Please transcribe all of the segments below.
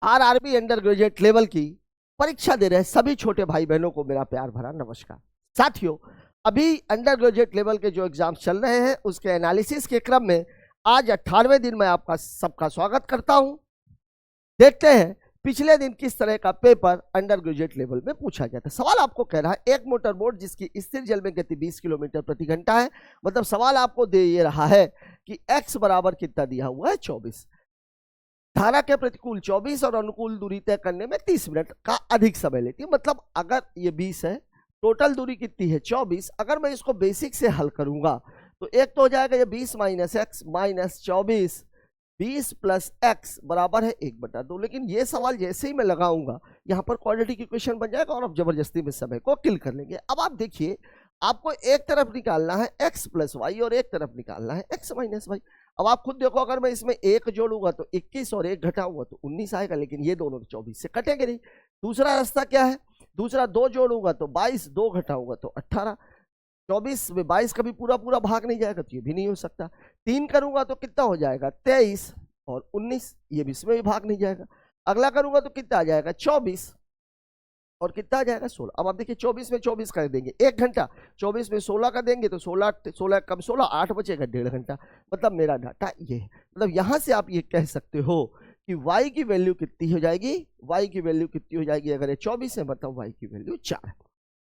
RRB under graduate level की परीक्षा दे रहे सभी छोटे भाई बहनों को मेरा प्यार भरा नमस्कार। साथियों, अभी अंडर ग्रेजुएट लेवल के जो एग्जाम चल रहे हैं उसके एनालिसिस के क्रम में आज 18वें दिन मैं आपका सबका स्वागत करता हूं। देखते हैं पिछले दिन किस तरह का पेपर अंडर ग्रेजुएट लेवल में पूछा गया था। सवाल आपको कह रहा है एक मोटर बोट जिसकी स्थिर जल में गति 20 किलोमीटर प्रति घंटा है। मतलब सवाल आपको दे ये रहा है कि x बराबर कितना दिया हुआ है 24, धारा के प्रतिकूल 24 और अनुकूल दूरी तय करने में 30 मिनट का अधिक समय लेती है। मतलब अगर ये 20 है, टोटल दूरी कितनी है 24। अगर मैं इसको बेसिक से हल करूंगा तो एक तो हो जाएगा ये 20 minus x minus 24, 20 plus x बराबर है 1/2। लेकिन ये सवाल जैसे ही मैं लगाऊंगा यहाँ पर क्वाड्रेटिक इक्वेशन बन जाएगा और अब जबरदस्ती में समय को किल कर लेंगे। अब आप देखिए, आपको एक तरफ निकालना है x प्लस वाई और एक तरफ निकालना है x माइनस वाई। अब आप खुद देखो, अगर मैं इसमें एक जोड़ूंगा तो 21 और एक घटाऊंगा तो 19 आएगा, लेकिन ये दोनों 24 से कटेंगे नहीं। दूसरा रास्ता क्या है, दूसरा 2 जोड़ूंगा तो 22, 2 घटाऊंगा तो 18। 24 में 22 कभी पूरा पूरा भाग नहीं जाएगा तो ये भी नहीं हो सकता। 3 करूंगा तो कितना हो जाएगा 23 और 19, ये भी इसमें भी भाग नहीं जाएगा। अगला करूंगा तो कितना आ जाएगा 24 और कितना आ जाएगा 16। अब आप देखिए 24 में 24 कर देंगे 1 घंटा, 24 में 16 का देंगे तो 16 कम 16 8 बचेगा 1.5 घंटा। मतलब मेरा डाटा ये है। मतलब यहां से आप ये कह सकते हो कि y की वैल्यू कितनी हो जाएगी, y की वैल्यू कितनी हो जाएगी, अगर ये 24 है मतलब y की वैल्यू 4 है।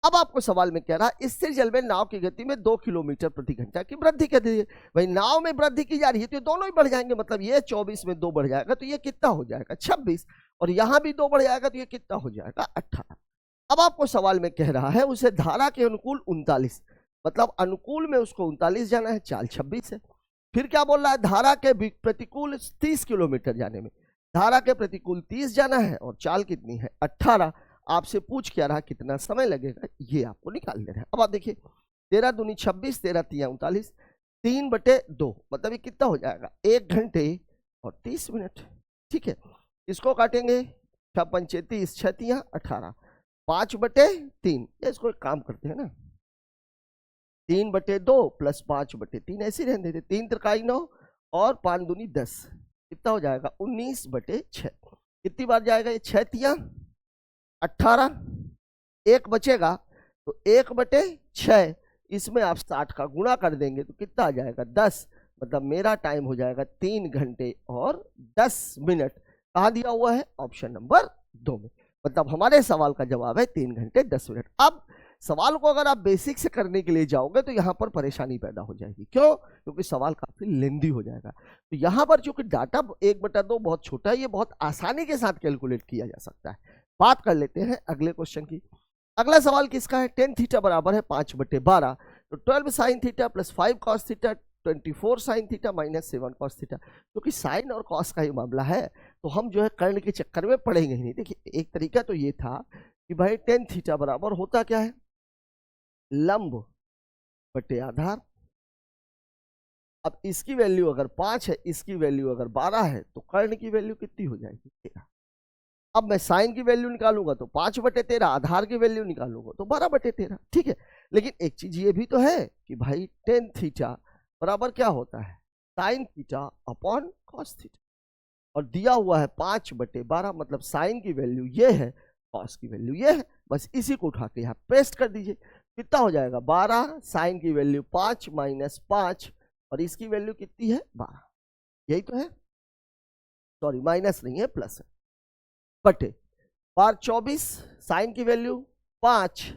अब आपको सवाल में कह रहा है स्थिर जल में नाव की गति में 2 किलोमीटर प्रति घंटा की वृद्धि कर दीजिए। भाई नाव में वृद्धि की जा रही है तो ये दोनों ही बढ़ जाएंगे। मतलब ये 24 में 2 बढ़ जाएगा तो ये कितना हो जाएगा 26, और यहां भी 2 बढ़ जाएगा तो ये कितना हो जाएगा 18। अब आपको सवाल में कह रहा है उसे धारा के अनुकूल 39, मतलब अनुकूल में उसको 39 जाना है, चाल 26 है। फिर क्या बोल रहा है, धारा के प्रतिकूल 30 किलोमीटर जाने में, धारा के प्रतिकूल 30 जाना है और चाल कितनी है 18। आपसे पूछ क्या रहा कितना समय लगेगा, ये आपको निकाल देना है। अब आप देखिए 13 दूनी 26, 13 तिया 39, 3/2 मतलब ये कितना हो जाएगा 1 घंटे और 30 मिनट। ठीक है, इसको काटेंगे 6 पंचे 30, 6 तिया 18, 5/3। इसको एक काम करते हैं ना, 3/2 प्लस 5/3 ऐसे रहने देते, 3 त्रिकाई 9 और 5 दूनी 10, कितना हो जाएगा 19/6। कितनी बार जाएगा ये 6 तिया 18, 1 बचेगा तो 1/6, इसमें आप 60 का गुणा कर देंगे तो कितना आ जाएगा 10। मतलब मेरा टाइम हो जाएगा 3 घंटे और 10 मिनट। कहाँ दिया हुआ है, ऑप्शन नंबर 2 में। मतलब हमारे सवाल का जवाब है 3 घंटे 10 मिनट। अब सवाल को अगर आप बेसिक से करने के लिए जाओगे तो यहां पर परेशानी पैदा हो जाएगी। क्यों, क्योंकि सवाल काफी लेंदी हो जाएगा। तो यहां पर चूंकि डाटा 1/2 बहुत छोटा है, ये बहुत आसानी के साथ कैलकुलेट किया जा सकता है। बात कर लेते हैं अगले क्वेश्चन की। अगला सवाल किसका है, tan थीटा बराबर है 5/12, तो 12 sin theta plus 5 cos theta 24 sin theta minus 7 cos theta. क्योंकि साइन और कॉस का ही मामला है तो हम जो है कर्ण के चक्कर में पढ़ेंगे ही नहीं। देखिए एक तरीका तो ये था कि भाई tan थीटा बराबर होता क्या है, लंब बटे आधार। अब इसकी वैल्यू अगर 5 है, इसकी वैल्यू अगर 12 है तो कर्ण की वैल्यू कितनी हो जाएगी 13। अब मैं साइन की वैल्यू निकालूंगा तो 5/13, आधार की वैल्यू निकालूंगा तो 12/13। ठीक है, लेकिन एक चीज ये भी तो है कि भाई tan थीटा बराबर क्या होता है, sine theta upon cos theta, और दिया हुआ है 5/12, मतलब साइन की वैल्यू ये है, कॉस की वैल्यू ये है। बस इसी को उठा के यहाँ पेस्ट कर दीजिए, कितना हो जाएगा 12, साइन की वैल्यू 5 माइनस 5 और इसकी वैल्यू कितनी है 12, यही तो है। सॉरी माइनस नहीं है प्लस है, बटे 24, साइन की वैल्यू 5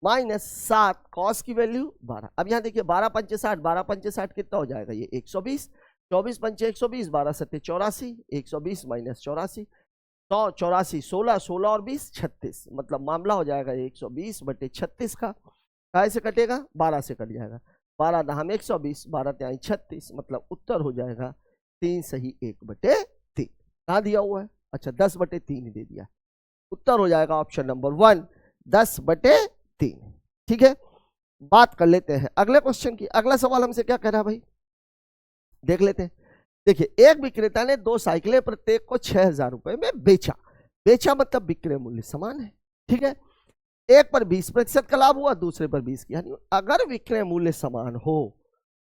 माइनस 7, कॉस की वैल्यू 12। अब यहाँ देखिए 12 पंचे 60, 12 पंचे 60 कितना हो जाएगा ये 120, 24 पंचे 120, 12 सत्ते 84, 120 माइनस 84, 184, 16, 16 और 20 36। मतलब मामला हो जाएगा 120/36 का। काय से कटेगा 12 से कट जाएगा, 12 दहम 120, 12 त्याई 36, मतलब उत्तर हो जाएगा 3 सही 1/3। कहाँ दिया हुआ है, अच्छा 10/3 दे दिया, उत्तर हो जाएगा ऑप्शन नंबर 1 10/3। ठीक है, बात कर लेते हैं अगले क्वेश्चन की। अगला सवाल हमसे क्या कह रहा है भाई, देख लेते हैं। देखिए एक विक्रेता ने 2 साइकिलें प्रत्येक को 6,000 रुपए में बेचा। बेचा मतलब विक्रय मूल्य समान है। ठीक है, एक पर 20% का लाभ हुआ, दूसरे पर 20 की हानि। अगर विक्रय मूल्य समान हो,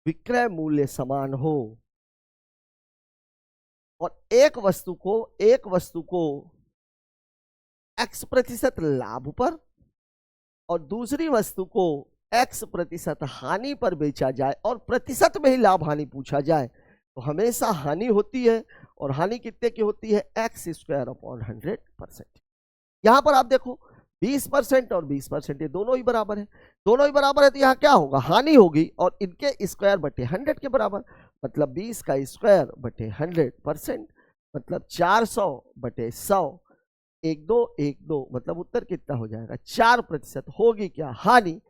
विक्रय मूल्य समान हो और एक वस्तु को x% लाभ पर और दूसरी वस्तु को x% हानि पर बेचा जाए और प्रतिशत में ही लाभ हानि पूछा जाए तो हमेशा हानि होती है, और हानि कितने की होती है, x²/100%। यहां पर आप देखो 20% और 20% ये दोनों ही बराबर है, तो यहाँ क्या होगा, हानि होगी और इनके स्क्वायर बटे 100 के बराबर, मतलब 20 का स्क्वायर बटे 100%, मतलब 400/100, 1 2 मतलब उत्तर कितना हो जाएगा, 4% होगी क्या, हानि,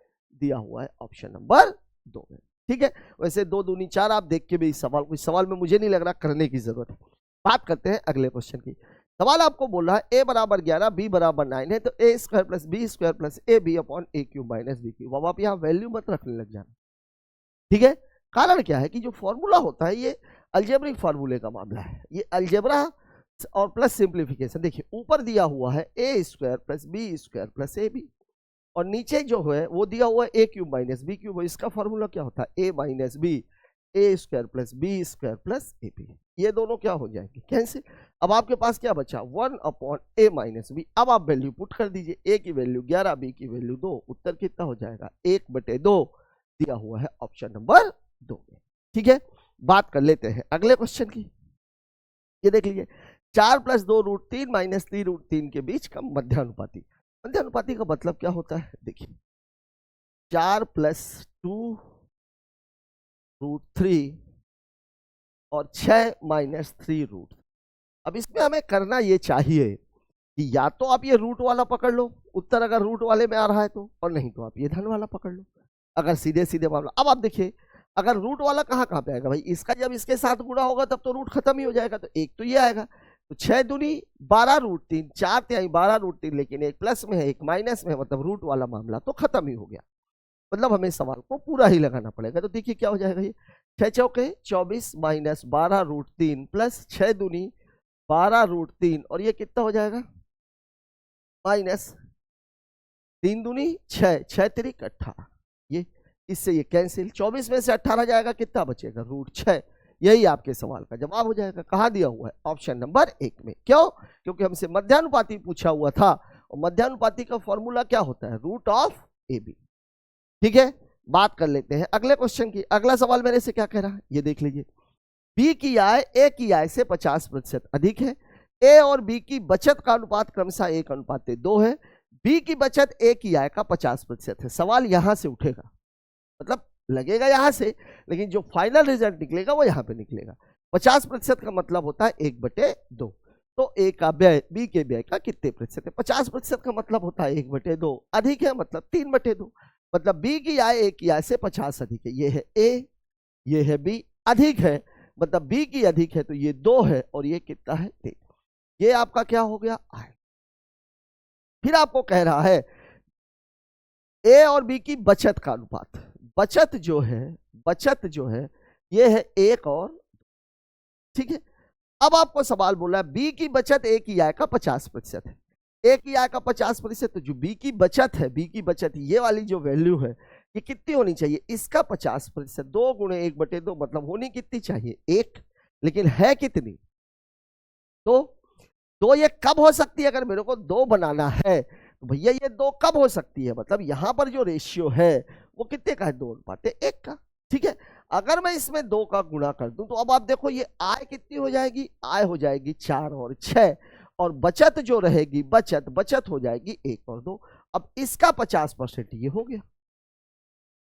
दिया हुआ है ऑप्शन नंबर 2 में। ठीक है, वैसे 2 दूनी 4 आप देख के भी इस सवाल, कोई सवाल में मुझे नहीं लग रहा करने की जरूरत है। बात करते हैं अगले क्वेश्चन की। सवाल आपको बोल रहा है a बराबर 11 b बराबर 9 है, तो a² + b² + ab/a³ - b³। अब आप यहाँ वैल्यू मत रखने लग जाना, ठीक है। कारण क्या है कि जो फॉर्मूला होता है ये अलजेब्रिक फार्मूले का मामला है, ये अलजेब्रा और प्लस सिंप्लीफिकेशन। देखिए ऊपर दिया हुआ है a² + b² + ab, और नीचे जो है वो दिया हुआ है a³ - b³। इसका फॉर्मूला क्या होता है, a - b, a² + b² + ab। ये दोनों क्या हो जाएंगे, कैंसिल। अब आपके पास क्या बचा, 1/a - b। अब आप वैल्यू पुट कर दीजिए, a की वैल्यू 11, b की वैल्यू 2, उत्तर कितना हो जाएगा, 1/2 दिया हुआ है ऑप्शन नंबर 2 में। ठीक है, बात कर लेते हैं अगले क्वेश्चन की। ये देख लीजिए, 4 + 2√3 - 3√3 के बीच का मध्यानुपाती। मध्यानुपाती का मतलब क्या होता है, देखिए 4 + 2√3 और 6 - 3√। अब इसमें हमें करना ये चाहिए कि या तो आप ये रूट वाला पकड़ लो, उत्तर अगर रूट वाले में आ रहा है तो, और नहीं तो आप ये धन वाला पकड़ लो, अगर सीधे सीधे मामला। अब आप देखिए अगर रूट वाला कहाँ कहाँ पे आएगा भाई, इसका जब इसके साथ गुणा होगा तब तो रूट खत्म ही हो जाएगा, तो एक तो ये आएगा, तो 6 दूनी 12√3, 4 तिहाई 12√3, लेकिन एक प्लस में है एक माइनस में है, मतलब रूट वाला मामला तो खत्म ही हो गया, मतलब हमें सवाल को पूरा ही लगाना पड़ेगा। तो देखिए क्या हो जाएगा, ये 6 चौके 24 - 12√3 प्लस 6 दूनी 12√3, और ये कितना हो जाएगा, माइनस 3 दूनी 6, 6 तिरिक 18, ये इससे ये कैंसिल, 24 में से 18 जाएगा, कितना बचेगा, √6। यही आपके सवाल का जवाब हो जाएगा। कहाँ दिया हुआ है, ऑप्शन नंबर 1 में। क्यों, क्योंकि हमसे मध्यानुपाती पूछा हुआ था, और मध्यानुपाती का फॉर्मूला क्या होता है, √ab। ठीक है, बात कर लेते हैं अगले क्वेश्चन की। अगला सवाल मेरे से क्या कह रहा है, ये देख लीजिए, बी की आय ए की आय से 50% अधिक है, ए और बी की बचत का अनुपात क्रमशः 1:2 है, बी की बचत ए की आय का 50% है। सवाल यहां से उठेगा, मतलब लगेगा यहां से, लेकिन जो फाइनल रिजल्ट निकलेगा वो यहां पे निकलेगा। 50% का मतलब होता है 1/2, तो ए का व्यय बी के व्यय का कितने प्रतिशत है, 50% का मतलब होता है 1/2, अधिक है मतलब 3/2, मतलब बी की आय ए की आय से 50 अधिक है, ये है ए, ये है बी, अधिक है मतलब बी की अधिक है, तो ये 2 है और ये कितना है 3। ये आपका क्या हो गया, आय। फिर आपको कह रहा है ए और बी की बचत का अनुपात, बचत जो है ये है 1 और, ठीक है। अब आपको सवाल बोला बी की बचत ए की आय का 50% है, ए की आय का 50%, तो जो बी की बचत है, बी की बचत ये वाली जो वैल्यू है ये कितनी होनी चाहिए, इसका 50%, 2 × 1/2 मतलब होनी कितनी चाहिए 1, लेकिन है कितनी, तो ये कब हो सकती है, अगर मेरे को 2 बनाना है तो भैया ये 2 कब हो सकती है, मतलब यहां पर जो रेशियो है वो कितने का है, 2:1 का। ठीक है, अगर मैं इसमें 2 का गुणा कर दूं तो अब आप देखो ये आय कितनी हो जाएगी, आय हो जाएगी 4 और 6, और बचत जो रहेगी, बचत हो जाएगी 1 और 2। अब इसका 50% ये हो गया,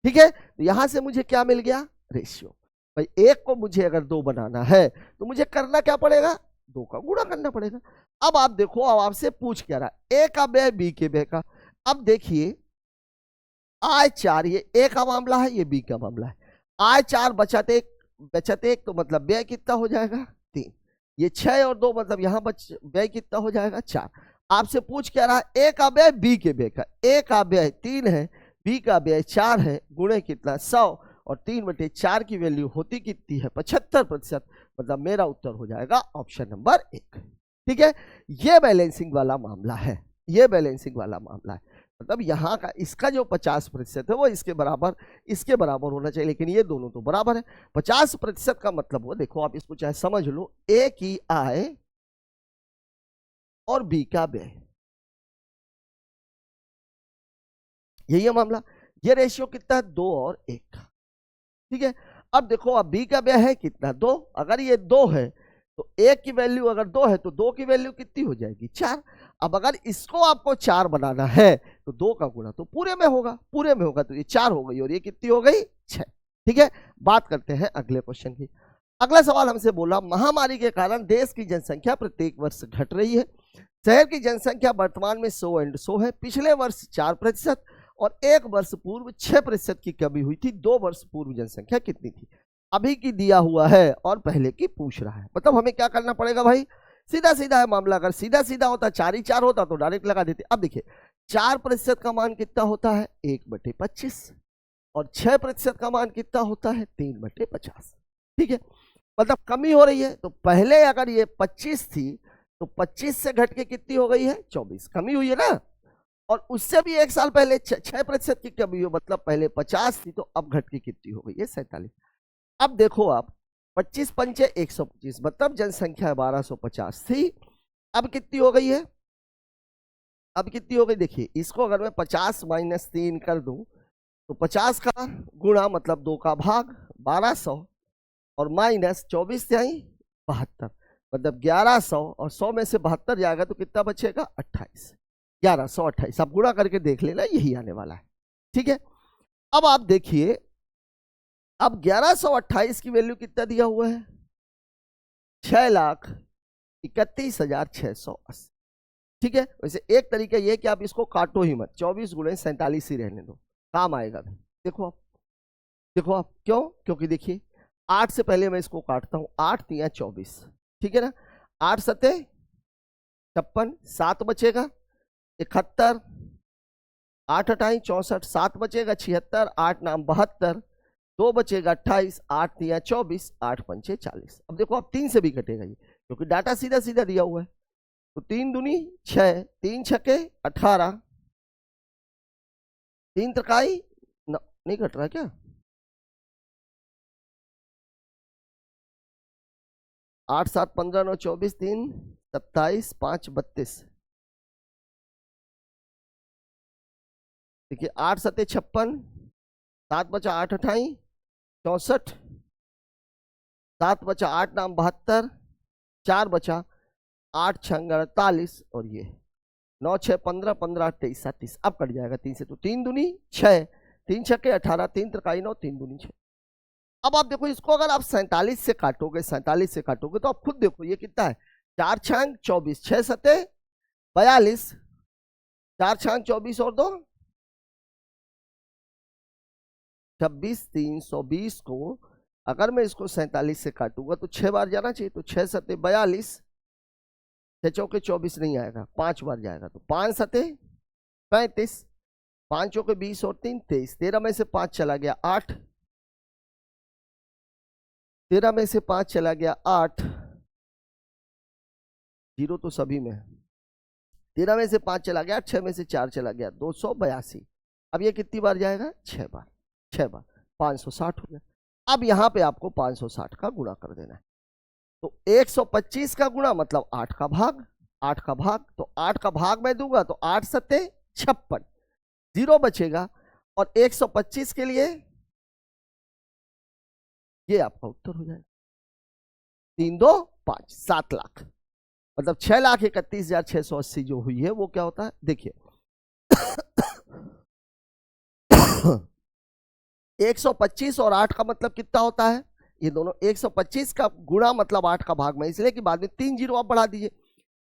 ठीक है। तो यहां से मुझे क्या मिल गया, रेशियो। भाई 1 को मुझे अगर 2 बनाना है तो मुझे करना क्या पड़ेगा, 2 का गुणा करना पड़ेगा। अब आप देखो, अब आपसे पूछ क्या रहा है, ए का व्यय बी के व्यय का। अब देखिए आय 4, ये ए का मामला है, ये बी का मामला है। आय 4 बचत 1, तो मतलब व्यय कितना हो जाएगा 3, ये 6 और 2 मतलब यहाँ व्यय कितना हो जाएगा 4। आपसे पूछ क्या रहा है, ए का व्यय बी के व्यय का, ए का व्यय 3 है, बी का व्यय 4 है, गुणे कितना 100, और 3/4 की वैल्यू होती कितनी है 75%, मतलब मेरा उत्तर हो जाएगा ऑप्शन नंबर 1। ठीक है, ये बैलेंसिंग वाला मामला है, ये बैलेंसिंग वाला मामला है। मतलब यहाँ का इसका जो 50% है वो इसके बराबर होना चाहिए, लेकिन ये दोनों तो बराबर है। 50% का मतलब वो, देखो आप इसको चाहे समझ लो, ए की आय और बी का व्यय, यही है मामला। ये रेशियो कितना है, 2 और 1 का, ठीक है। अब देखो, अब बी का व्यय है कितना, 2। अगर ये 2 है तो ए की वैल्यू अगर 2 है तो 2 की वैल्यू कितनी हो जाएगी, 4। अब अगर इसको आपको 4 बनाना है तो 2 का गुणा तो पूरे में होगा, तो ये 4 हो गई और ये कितनी हो गई, 6, ठीक है। बात करते हैं अगले क्वेश्चन की। अगला सवाल हमसे बोला, महामारी के कारण देश की जनसंख्या प्रत्येक वर्ष घट रही है। शहर की जनसंख्या वर्तमान में 100 है। पिछले वर्ष 4% और 1 वर्ष पूर्व 6% की कमी हुई थी। 2 वर्ष पूर्व जनसंख्या कितनी थी? अभी की दिया हुआ है और पहले की पूछ रहा है। मतलब हमें क्या करना पड़ेगा भाई, सीधा सीधा है मामला। अगर सीधा सीधा होता, 4 ही 4 होता तो डायरेक्ट लगा देते। अब देखिए 4% का मान कितना होता है, 1/25, और 6% का मान कितना होता है, 3/50, ठीक है। मतलब कमी हो रही है, तो पहले अगर ये 25 थी तो 25 से घट के कितनी हो गई है, 24, कमी हुई है ना। और उससे भी 1 साल पहले 6% की कमी हुई, मतलब पहले 50 थी तो अब घट के कितनी हो गई है, 47। अब देखो आप, 25 पंचे 125, मतलब जनसंख्या 1250 थी, अब कितनी हो गई है, अब कितनी हो गई, देखिए इसको अगर मैं 50 - 3 कर दूं तो 50 का गुणा मतलब 2 का भाग 1200 और माइनस 24 से आई 72, मतलब 1100, और 100 में से 72 जाएगा तो कितना बचेगा, 28, 1128। आप गुणा करके देख लेना, यही आने वाला है, ठीक है। अब आप देखिए, अब 1128 की वैल्यू कितना दिया हुआ है, 6,31,680, ठीक है। वैसे एक तरीका ये है कि आप इसको काटो ही मत, 24 × 47 ही रहने दो, काम आएगा भी। देखो आप क्यों, क्योंकि देखिए 8 से पहले मैं इसको काटता हूं, 8 × 3 = 24, ठीक है ना। 8 × 7 = 56, 7 बचेगा 71, 8 × 8 = 64, 7 बचेगा 76, 8 × 9 = 72, 2 बचेगा 28, 8 × 3 = 24, 8 × 5 = 40। अब देखो आप 3 से भी कटेगा ये, क्योंकि डाटा सीधा सीधा दिया हुआ है। तो 3 दूनी 6, 3 छक्के 18, 3 त्रिकाई नहीं कट रहा क्या, 8 7 15 9 24, 3 27, 5 32, देखिए 8 7 56, 7 बचा 8 28 64, 7 बचा 8 9 72, 4 बचा 8 6 48, और ये 9 6 15, 15 8 23 37। अब कट जाएगा 3 से, तो 3 दूनी 6, 3 छक्के 18, 3 त्रिकाई 9, 3 दूनी 6। अब आप देखो इसको अगर आप 47 से काटोगे, 47 से काटोगे तो आप खुद देखो ये कितना है, 4 6 24, 6 7 42, 4 6 24 और 2 26, 320 को अगर मैं इसको 47 से काटूंगा तो 6 बार जाना चाहिए, तो 6 7 42, 6 चौके 24 नहीं आएगा, 5 बार जाएगा, तो 5 7 35, 5 चौके 20 और 3 23, 13 में से 5 चला गया 8, 13 में से 5 चला गया 8, 0 तो सभी में, 13 में से 5 चला गया, 6 में से 4 चला गया, 282। अब ये कितनी बार जाएगा, 6 बार, 6 बार 560 हो गया। अब यहां पे आपको 560 का गुणा कर देना है, तो 125 का गुणा मतलब 8 का भाग, 8 का भाग, तो 8 का भाग मैं दूंगा तो 8 7 56, 0 बचेगा, और 125 के लिए ये आपका उत्तर हो जाएगा, 3 2 5, 7 लाख, मतलब 6,31,680 जो हुई है वो क्या होता है, देखिए 125 और 8 का मतलब कितना होता है, ये दोनों 125 का गुणा मतलब 8 का भाग में, इसलिए कि बाद में 3 जीरो आप बढ़ा दीजिए,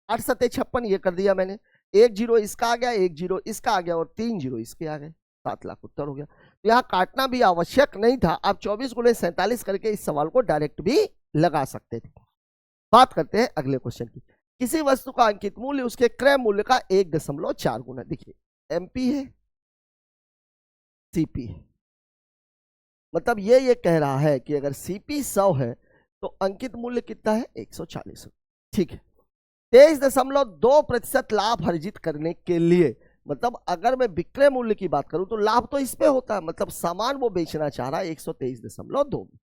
8 7 56 ये कर दिया मैंने, 1 जीरो इसका आ गया, 1 जीरो इसका आ गया और 3 जीरो इसके आ गए, 7 लाख उत्तर हो गया। तो यहाँ काटना भी आवश्यक नहीं था, आप 24 × 47 करके इस सवाल को डायरेक्ट भी लगा सकते थे। बात करते हैं अगले क्वेश्चन की। किसी वस्तु का अंकित मूल्य उसके क्रय मूल्य का 1.4 गुना, देखिए एमपी है, सीपी है, मतलब ये कह रहा है कि अगर सीपी 100 है तो अंकित मूल्य कितना है, 140, ठीक है। 23.2% लाभ अर्जित करने के लिए मतलब अगर मैं विक्रय मूल्य की बात करूं तो लाभ तो इस पे होता है, मतलब सामान वो बेचना चाह रहा है 123.2 में।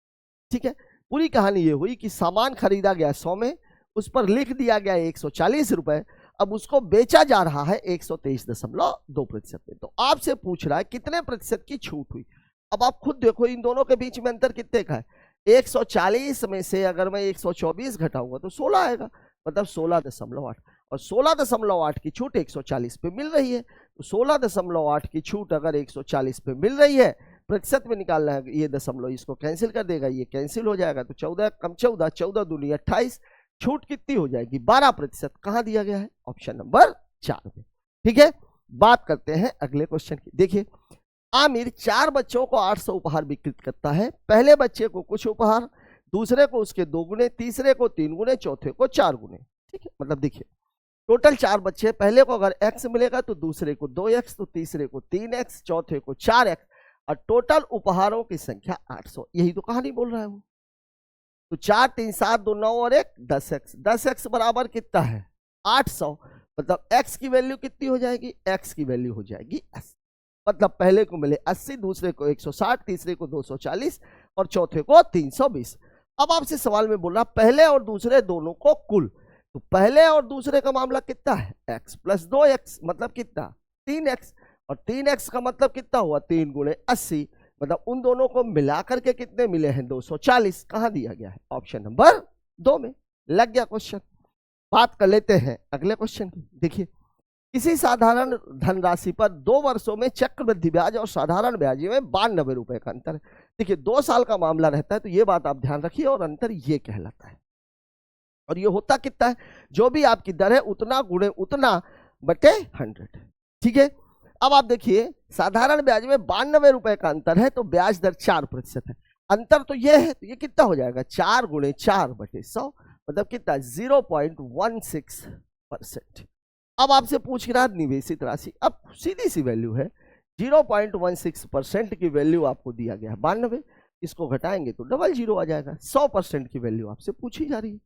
ठीक है, पूरी कहानी ये हुई कि सामान खरीदा गया 100 में, उस पर लिख दिया गया 140 रुपए, अब उसको बेचा जा रहा है 123.2% में। तो आपसे पूछ रहा है कितने प्रतिशत की छूट हुई। अब आप खुद देखो इन दोनों के बीच में अंतर कितने का है। 140 में से अगर मैं 124 घटाऊंगा तो 16 आएगा, मतलब 16.8, और 16.8 की छूट 140 पे मिल रही है। तो 16.8 की छूट अगर 140 पे मिल रही है, प्रतिशत में निकालना है, ये दशमलव इसको कैंसिल कर देगा, ये कैंसिल हो जाएगा। तो 14 कम 14, 14 दूनी 28, छूट कितनी हो जाएगी 12%। कहां दिया गया है, ऑप्शन नंबर 4 में। ठीक है, बात करते हैं अगले क्वेश्चन की। देखिए, आमिर 4 बच्चों को 800 उपहार वितरित करता है। पहले बच्चे को कुछ उपहार, दूसरे को उसके 2 गुने, तीसरे को 3 गुने, चौथे को 4 गुने। ठीक है, मतलब देखिए टोटल 4 बच्चे, पहले को अगर x मिलेगा तो दूसरे को 2x, तो तीसरे को 3x, चौथे को 4x, और टोटल उपहारों की संख्या 800। यही तो कहानी बोल रहा है वो। तो 4 3 7 2 9 और 1 10x, 10x बराबर कितना है 800, मतलब x की वैल्यू कितनी हो जाएगी, x की वैल्यू हो जाएगी 80। मतलब पहले को मिले 80, दूसरे को 160, तीसरे को 240 और चौथे को 320। अब आपसे सवाल में बोल रहा पहले और दूसरे दोनों को कुल, तो पहले और दूसरे का मामला कितना है x प्लस 2x, मतलब कितना 3x, और 3x का मतलब कितना हुआ 3 गुणे 80, मतलब उन दोनों को मिलाकर के कितने मिले हैं 240। कहां दिया गया है, ऑप्शन नंबर 2 में। लग गया क्वेश्चन। बात कर लेते हैं अगले क्वेश्चन की। देखिए, किसी साधारण धनराशि पर 2 वर्षों में चक्रवृद्धि ब्याज और साधारण ब्याज में 92 रुपए का अंतर है। देखिए 2 साल का मामला रहता है, तो ये बात आप ध्यान रखिए, और अंतर ये कहलाता है। और ये होता कितना है, जो भी आपकी दर है उतना गुणे उतना बटे 100। ठीक है, अब आप देखिए साधारण ब्याज में 92 रुपए का अंतर है, तो ब्याज दर 4% है। अंतर तो ये है, तो ये कितना हो जाएगा 4 गुणे 4 बटे 100, मतलब कितना 0.16%। अब आपसे पूछ रहा है निवेशित राशि, अब सीधी सी वैल्यू है 0.16% की वैल्यू आपको दिया गया है 92, इसको घटाएंगे तो डबल जीरो आ जाएगा। 100% की वैल्यू आपसे पूछी जा रही है।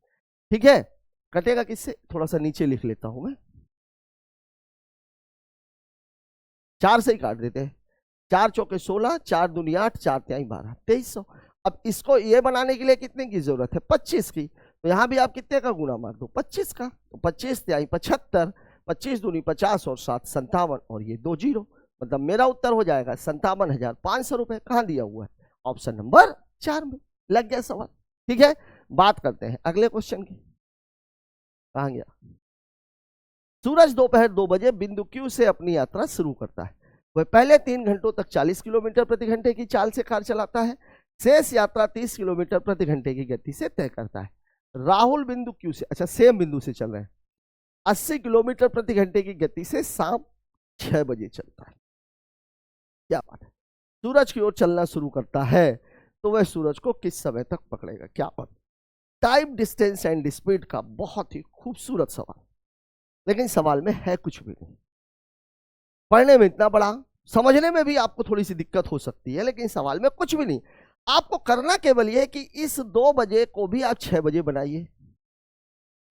ठीक है, कटेगा किससे, थोड़ा सा नीचे लिख लेता हूं मैं, 4 से ही काट देते हैं। 4 चौके 16, 4 दूनी 8, 4 तिहाई 12, 2300। अब इसको ये बनाने के लिए कितने की जरूरत है 25 की, तो यहां भी आप कितने का गुना मार दो 25 का, तो 25 तिहाई 75, 25 दूनी 50 और 7 57, और ये 2 जीरो, मतलब मेरा उत्तर हो जाएगा 57,500 रुपए। कहां दिया हुआ है, ऑप्शन नंबर 4 में। लग गया सवाल। ठीक है, बात करते हैं अगले क्वेश्चन की। कहां गया, सूरज दोपहर 2 बजे बिंदु Q से अपनी यात्रा शुरू करता है। वह पहले 3 घंटों तक 40 किलोमीटर प्रति घंटे की चाल से कार चलाता है, शेष यात्रा 30 किलोमीटर प्रति घंटे की गति से तय करता है। राहुल बिंदु Q से, अच्छा सेम बिंदु से चल रहे हैं, 80 किलोमीटर प्रति घंटे की गति से शाम 6 बजे चलता है। क्या बात है, सूरज की ओर चलना शुरू करता है, तो वह सूरज को किस समय तक पकड़ेगा। क्या बात, टाइम डिस्टेंस एंड स्पीड का बहुत ही खूबसूरत सवाल, लेकिन सवाल में है कुछ भी नहीं। पढ़ने में इतना बड़ा, समझने में भी आपको थोड़ी सी दिक्कत हो सकती है, लेकिन सवाल में कुछ भी नहीं। आपको करना केवल यह है कि इस 2 बजे को भी आप 6 बजे बनाइए।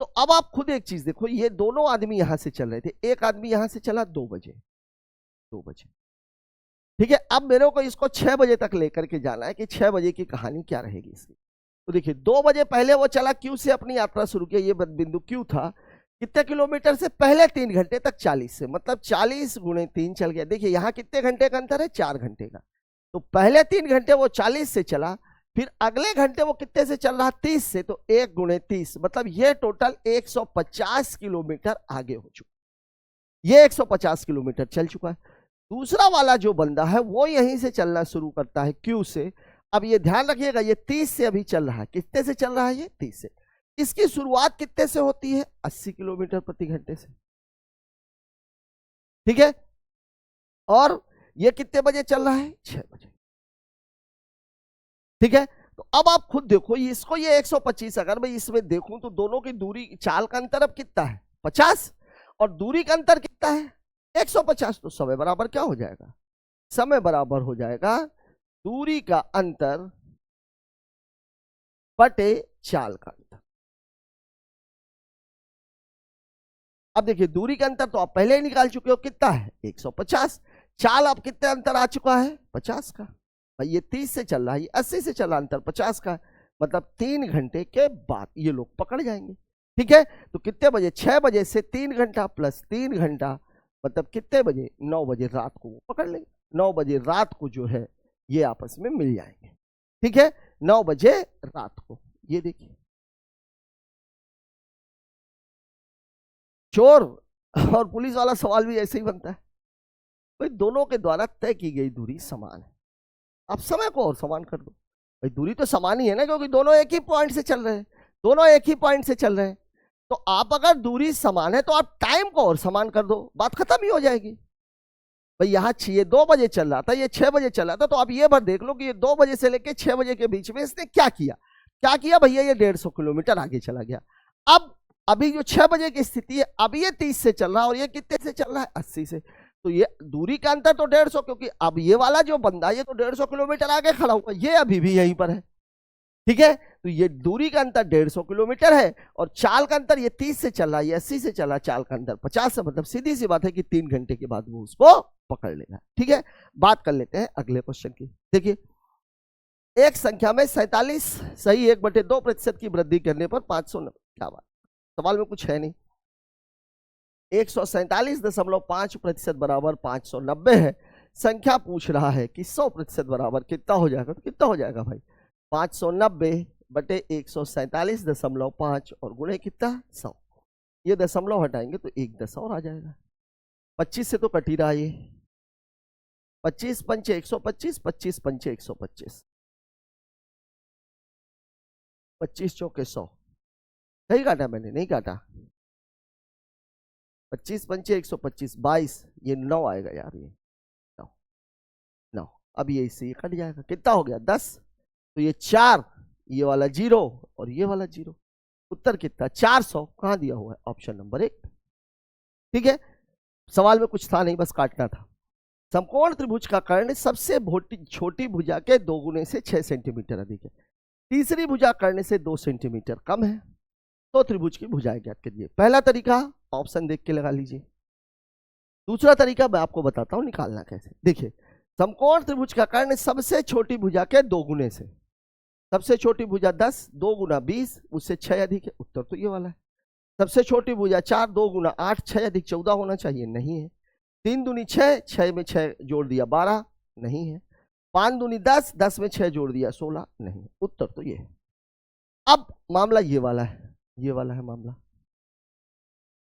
तो अब आप खुद एक चीज देखो, ये दोनों आदमी यहां से चल रहे थे, एक आदमी यहां से चला 2 बजे, 2 बजे। ठीक है, अब मेरे को इसको 6 बजे तक लेकर के जाना है कि 6 बजे की कहानी क्या रहेगी इसकी। तो देखिए 2 बजे पहले वो चला Q से अपनी यात्रा शुरू किया, ये बिंदु Q था, कितने किलोमीटर से, पहले 3 घंटे तक 40 से, मतलब 40 गुणे 3 चल गया। देखिए यहाँ कितने घंटे का अंतर है, 4 घंटे का। तो पहले 3 घंटे वो 40 से चला, फिर अगले घंटे वो कितने से चल रहा 30 से, तो 1 गुणे 30, मतलब ये टोटल 150 किलोमीटर आगे हो चुका, ये 150 किलोमीटर चल चुका है। दूसरा वाला जो बंदा है वो यहीं से चलना शुरू करता है Q से। अब ये ध्यान रखिएगा, ये 30 से अभी चल रहा है, कितने से चल रहा है ये 30 से। इसकी शुरुआत कितने से होती है 80 किलोमीटर प्रति घंटे से। ठीक है, और ये कितने बजे चल रहा है 6 बजे। ठीक है, तो अब आप खुद देखो, इसको ये 125, अगर मैं इसमें देखूं तो दोनों की दूरी, चाल का अंतर अब कितना है 50, और दूरी का अंतर कितना है 150। तो समय बराबर क्या हो जाएगा, समय बराबर हो जाएगा दूरी का अंतर बटे चाल का अंतर। अब देखिए दूरी का अंतर तो आप पहले ही निकाल चुके हो, कितना है 150। चाल आप कितने अंतर आ चुका है 50 का। भाई ये 30 से चल रहा है, ये 80 से चल रहा, अंतर 50 का है, मतलब 3 घंटे के बाद ये लोग पकड़ जाएंगे। ठीक है, तो कितने बजे, 6 बजे से 3 घंटा प्लस 3 घंटा, मतलब कितने बजे, 9 बजे रात को वो पकड़ लेंगे। 9 बजे रात को जो है ये आपस में मिल जाएंगे। ठीक है, 9 बजे रात को। ये देखिए चोर और पुलिस वाला सवाल भी ऐसे ही बनता है। भाई दोनों के द्वारा तय की गई दूरी समान है, आप समय को और समान कर दो। भाई दूरी तो समान ही है ना, क्योंकि दोनों एक ही पॉइंट से चल रहे हैं, दोनों एक ही पॉइंट से चल रहे हैं। तो आप अगर दूरी समान है तो आप टाइम को और समान कर दो, बात खत्म ही हो जाएगी। भाई यहाँ ये 2 बजे चल रहा था, ये 6 बजे चल रहा था, तो आप ये बात देख लो कि ये 2 बजे से लेकर 6 बजे के बीच में इसने क्या किया, क्या किया भैया, ये 150 किलोमीटर आगे चला गया। अब अभी जो 6 बजे की स्थिति है, अब ये 30 से चल रहा है और ये कितने से चल रहा है 80 से, तो ये दूरी का अंतर तो 150, क्योंकि अब ये वाला जो बंदा ये तो 150 किलोमीटर आगे खड़ा हुआ, ये अभी भी यहीं पर है। ठीक है, तो ये दूरी का अंतर 150 किलोमीटर है और चाल का अंतर ये 30 से चल रहा है, ये 80 से चला, चाल का अंतर 50 से, मतलब सीधी सी बात है कि 3 घंटे के बाद वो उसको पकड़ लेगा। ठीक है, बात कर लेते हैं अगले क्वेश्चन की। देखिए, एक संख्या में 47 सही 1/2% की वृद्धि करने पर 590, क्या बात, सवाल में कुछ है नहीं। 147.5% बराबर 590 है। संख्या पूछ रहा है कि 100% बराबर कितना हो जाएगा, तो कितना हो जाएगा भाई, 590/147.5 और गुणे कितना 100, ये दशमलव हटाएंगे तो 1 10 और आ जाएगा। 25 से तो कट ही रहा है ये, 25 पंचे 125, 25 पंचे 125, 25 चौके 100, सही काटा मैंने, नहीं काटा, 25 पंचे 125, 22, ये 9 आएगा यार, ये 9, अब ये इससे ये कट जाएगा, कितना हो गया 10, तो ये 4, ये वाला 0 और ये वाला 0, उत्तर कितना 400, कहां दिया हुआ है, ऑप्शन नंबर 1। ठीक है, सवाल में कुछ था नहीं, बस काटना था। समकोण त्रिभुज का कर्ण सबसे छोटी भुजा के 2 गुने से 6 सेंटीमीटर अधिक है, तीसरी भुजा कर्ण से 2 सेंटीमीटर कम है, तो त्रिभुज की भुजाएं ज्ञात कीजिए। पहला तरीका ऑप्शन देख के लगा लीजिए, दूसरा तरीका मैं आपको बताता हूं निकालना कैसे। देखिए, समकोण त्रिभुज का कर्ण सबसे छोटी भुजा के 2 गुने से, सबसे छोटी भुजा 10, 2 गुना 20, उससे 6 अधिक है, उत्तर तो ये वाला है। सबसे छोटी भुजा 4, 2 गुना 8, 6 अधिक 14 होना चाहिए, नहीं है। 3 दूनी 6, 6 में 6 जोड़ दिया 12, नहीं है। 5 दूनी 10, 10 में 6 जोड़ दिया 16, नहीं है, उत्तर तो ये है। अब मामला ये वाला है, ये वाला है मामला।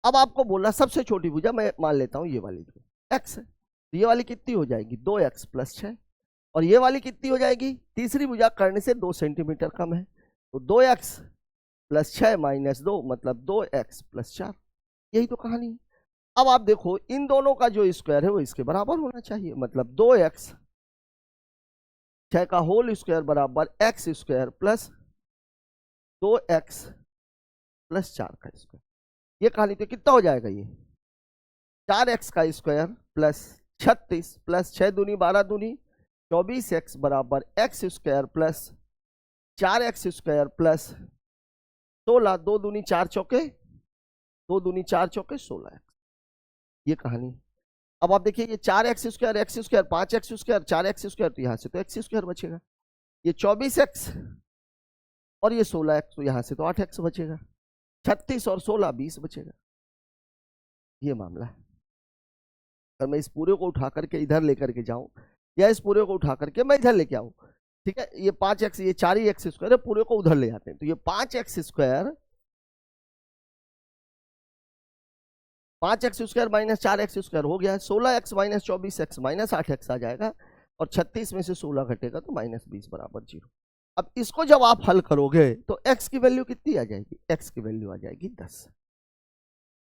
अब आपको बोलना सबसे छोटी भुजा, मैं मान लेता हूं ये वाली जो x है, तो ये वाली कितनी हो जाएगी 2x प्लस 6, और ये वाली कितनी हो जाएगी, तीसरी भुजा कर्ण से 2 सेंटीमीटर कम है, तो 2x प्लस 6 माइनस 2 मतलब 2x प्लस 4, यही तो कहानी है। अब आप देखो इन दोनों का जो स्क्वायर है वो इसके बराबर होना चाहिए, मतलब 2x 6 का होल स्क्वायर बराबर x square plus 2x plus 4 का स्क्वायर, ये कहानी तो कितना हो जाएगा, ये 4x का स्क्वायर प्लस 36 प्लस 6 दूनी 12 दूनी 24x बराबर x square plus 4x square plus 16, 2 दूनी 4 चौके 2 दूनी 4 चौके 16x, ये कहानी। अब आप देखिए ये 4x square, x square, 5x square, 4x square, तो यहां से तो x स्क्वायर बचेगा, ये 24x और ये 16x, तो यहां से तो 8x बचेगा, 36 और 16 20 बचेगा, ये मामला है। अगर मैं इस पूरे को उठा करके इधर लेकर के जाऊं या इस पूरे को उठा करके मैं इधर लेके आऊं, ठीक है, ये 5x, ये 4x स्क्वायर है, पूरे को उधर ले आते हैं, तो ये 5x square minus 4x square हो गया, 16x minus 24x minus 8x आ जाएगा, और 36 में से 16 घटेगा तो माइनस 20 बराबर 0। अब इसको जब आप हल करोगे तो x की वैल्यू कितनी आ जाएगी, x की वैल्यू आ जाएगी 10।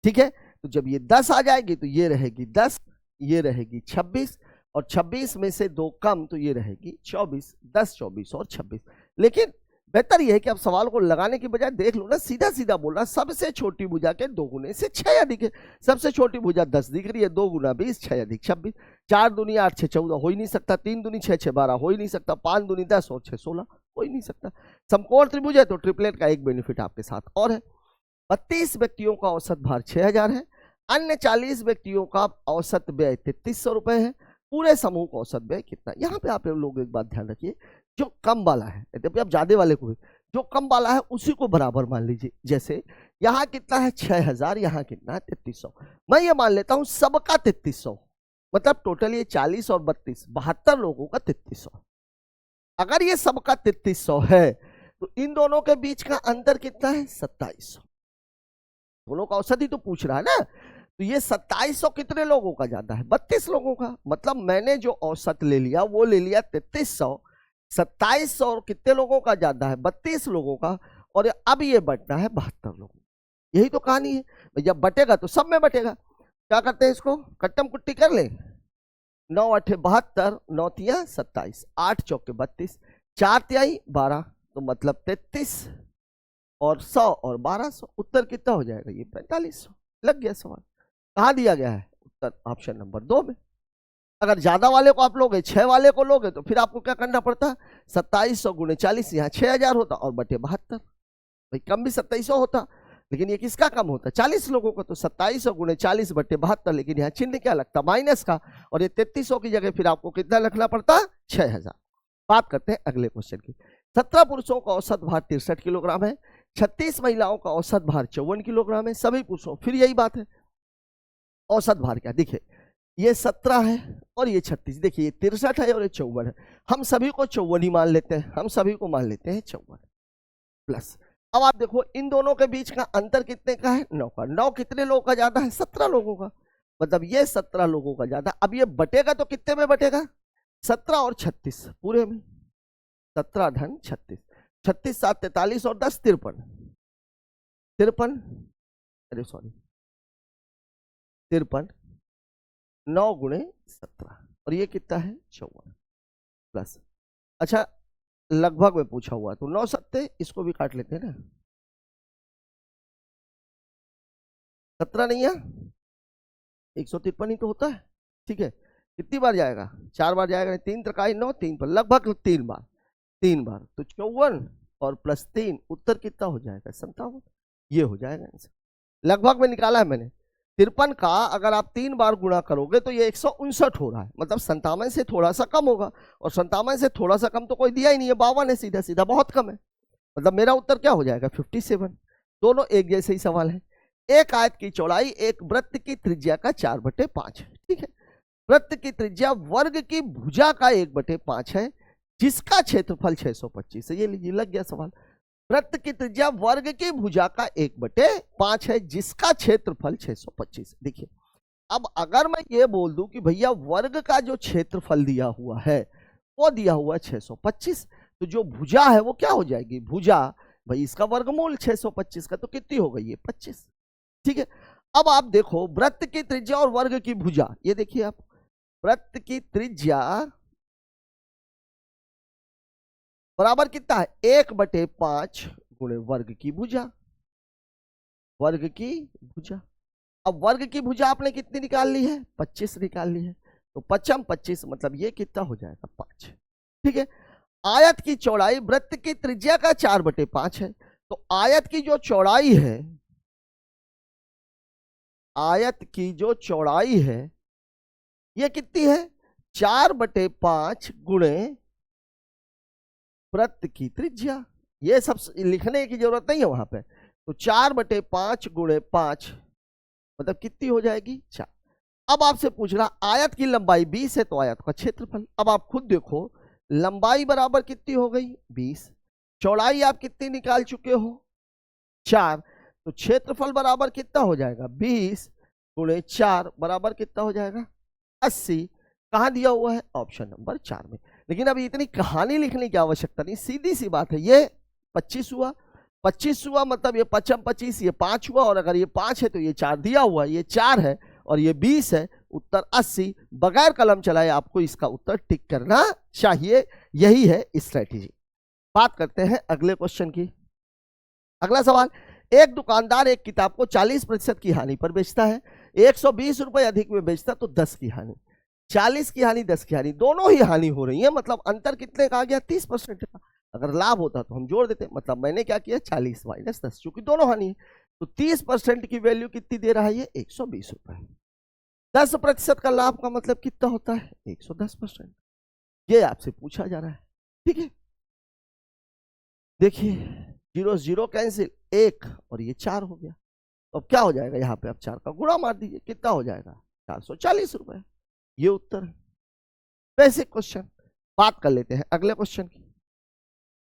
ठीक है, तो जब ये 10 आ जाएगी तो ये रहेगी 10, ये रहेगी 26, और 26 में से 2 कम तो ये रहेगी 24, 10 24 और 26। लेकिन बेहतर यह है कि आप सवाल को लगाने की बजाय देख लो ना, सीधा सीधा बोल रहा, सबसे छोटी भुजा के 2 गुने से 6 अधिक है, सबसे छोटी भुजा 10 दिख रही है, 2 गुना 20, 6 अधिक 26, 4 दूनी 8 6 14 हो ही नहीं सकता, 3 दूनी 6 6 12 हो ही नहीं सकता, 5 दूनी 10 और 6 16 हो ही नहीं सकता। समकोण त्रिभुज है तो ट्रिपलेट का एक बेनिफिट आपके साथ और है, 32 व्यक्तियों का औसत भार 6000 है, अन्य 40 व्यक्तियों का औसत व्यय 3300 रुपए है, पूरे समूह का औसत व्यय कितना। यहाँ पे आप लोग एक बात ध्यान रखिए, जो कम वाला है, यद्यपि आप ज्यादा वाले को, जो कम वाला है उसी को बराबर मान लीजिए। जैसे यहाँ कितना है 6000, यहाँ कितना है 3300। मैं ये मान लेता हूँ सबका 3300, मतलब टोटल ये 40 और 32 72 लोगों का 3300। अगर ये सबका 3300 है तो इन दोनों के बीच का अंतर कितना है 2700। दोनों का औसत ही तो पूछ रहा है ना। तो ये 2700 कितने लोगों का ज्यादा है 32 लोगों का। मतलब मैंने जो औसत ले लिया वो ले लिया 3300, 2700 कितने लोगों का ज्यादा है 32 लोगों का, और अब ये बटना है 72 लोगों। यही तो कहानी है। जब बटेगा तो सब में बटेगा। क्या करते हैं इसको कट्टम कुट्टी कर ले। 9 8 72, 9 तिया 27, 8 चौके 32, 4 तिहाई 12, तो मतलब 33 और 100 और 1200, उत्तर कितना हो जाएगा ये 4500। लग गया सवाल। कहाँ दिया गया है उत्तर ऑप्शन नंबर 2 में। अगर ज्यादा वाले को आप लोगे 6 वाले को लोगे तो फिर आपको क्या करना पड़ता, 2700 गुणे 40, यहाँ 6000 होता और बटे 72। भाई कम भी 2700 होता, लेकिन ये किसका कम होता 40 लोगों को, तो 2700 गुणे 40 बटे 72, लेकिन यहाँ चिन्ह क्या लगता माइनस का, और ये 3300 की जगह फिर आपको कितना लिखना पड़ता 6000। बात करते हैं अगले क्वेश्चन की। 17 पुरुषों का औसत भार 63 किलोग्राम है, 36 महिलाओं का औसत भार 54 किलोग्राम है। सभी पुरुषों, फिर यही बात है, औसत भार क्या, देखिए ये 17 है और ये 36, देखिए ये 63 है और ये 54 है। हम सभी को 54 ही मान लेते हैं, हम सभी को मान लेते हैं 54 प्लस। अब आप देखो इन दोनों के बीच का अंतर कितने का है 9 का। 9 कितने लोगों का ज्यादा है 17 लोगों का, मतलब ये 17 लोगों का ज्यादा। अब ये बटेगा तो कितने में बटेगा 17 और 36 पूरे में, 17 धन 36, 36 7 43 और 10 53, 53 अरे सॉरी 53, 9 गुणे 17 और ये कितना है 54 प्लस। अच्छा लगभग में पूछा हुआ तो 9 सत्ते, इसको भी काट लेते हैं ना, 17 नहीं है 153 ही तो होता है। ठीक है कितनी बार जाएगा 4 बार जाएगा, 3 त्रिकाई 9, 3 पर लगभग 3 बार, 3 बार तो 54 और प्लस 3, उत्तर कितना हो जाएगा 57। ये हो जाएगा आंसर। लगभग में निकाला है मैंने। 53 का अगर आप 3 बार गुणा करोगे तो ये 159 हो रहा है, मतलब 57 से थोड़ा सा कम होगा, और 57 से थोड़ा सा कम तो कोई दिया ही नहीं है, 52 है, सीधा सीधा बहुत कम है, मतलब मेरा उत्तर क्या हो जाएगा 57। दोनों एक जैसे ही सवाल है। एक आयत की चौड़ाई एक वृत्त की त्रिज्या का 4/5 है। ठीक है, वृत्त की त्रिज्या वर्ग की भुजा का 1/5 है, जिसका क्षेत्रफल 625 है। ये लीजिए लग गया सवाल। वृत्त की त्रिज्या वर्ग की भुजा का 1/5 है, जिसका क्षेत्रफल 625। देखिए अब अगर मैं ये बोल दूं कि भैया वर्ग का जो क्षेत्रफल दिया हुआ है वो दिया हुआ है 625, तो जो भुजा है वो क्या हो जाएगी भुजा, भाई इसका वर्गमूल 625 का, तो कितनी हो गई ये 25। ठीक है, अब आप देखो वृत्त की त्रिज्या और वर्ग की भुजा, ये देखिए आप वृत्त की त्रिज्या बराबर कितना है 1/5 गुणे वर्ग की भुजा, वर्ग की भुजा। अब वर्ग की भुजा आपने कितनी निकाल ली है 25 निकाल ली है, तो 5 25 मतलब ये कितना हो जाएगा 5। ठीक है, आयत की चौड़ाई वृत्त की त्रिज्या का 4/5 है, तो आयत की जो चौड़ाई है, आयत की जो चौड़ाई है ये कितनी है 4/5 गुणे वृत्त की त्रिज्या। ये सब लिखने की जरूरत नहीं है वहां पे, तो 4/5 गुणे 5 मतलब कितनी हो जाएगी 4। अब आपसे पूछ रहा आयत की लंबाई 20 है, तो आयत का क्षेत्रफल। अब आप खुद देखो लंबाई बराबर कितनी हो गई 20, चौड़ाई आप कितनी निकाल चुके हो 4, तो क्षेत्रफल बराबर कितना हो जाएगा 20 गुणे 4 बराबर कितना हो जाएगा 80। कहाँ दिया हुआ है ऑप्शन नंबर 4 में। लेकिन अभी इतनी कहानी लिखने की आवश्यकता नहीं, सीधी सी बात है। ये 25 हुआ, 25 हुआ मतलब ये 5 25, ये 5 हुआ, और अगर ये 5 है तो ये 4 दिया हुआ, ये 4 है और ये 20 है, उत्तर 80। बगैर कलम चलाए आपको इसका उत्तर टिक करना चाहिए, यही है स्ट्रेटेजी। बात करते हैं अगले क्वेश्चन की। अगला सवाल, एक दुकानदार एक किताब को 40% की हानि पर बेचता है, 120 रुपए अधिक में बेचता तो 10 की हानि। 40 की हानि 10 की हानि, दोनों ही हानि हो रही है, मतलब अंतर कितने का आ गया 30% का। अगर लाभ होता तो हम जोड़ देते, मतलब मैंने क्या किया 40 - 10, चूंकि दोनों हानि है। तो 30% की वैल्यू कितनी दे रहा है ये? 120 रुपए। 10% का लाभ का मतलब कितना होता है? 110%। ये आपसे पूछा जा रहा है, ठीक है। देखिए 0 0 कैंसिल, 1 और ये 4 हो गया। तो अब क्या हो जाएगा? यहाँ पे आप 4 का गुणा मार दीजिए, कितना हो जाएगा? 440 रुपए। ये उत्तर है। Basic question. बात कर लेते हैं अगले क्वेश्चन की।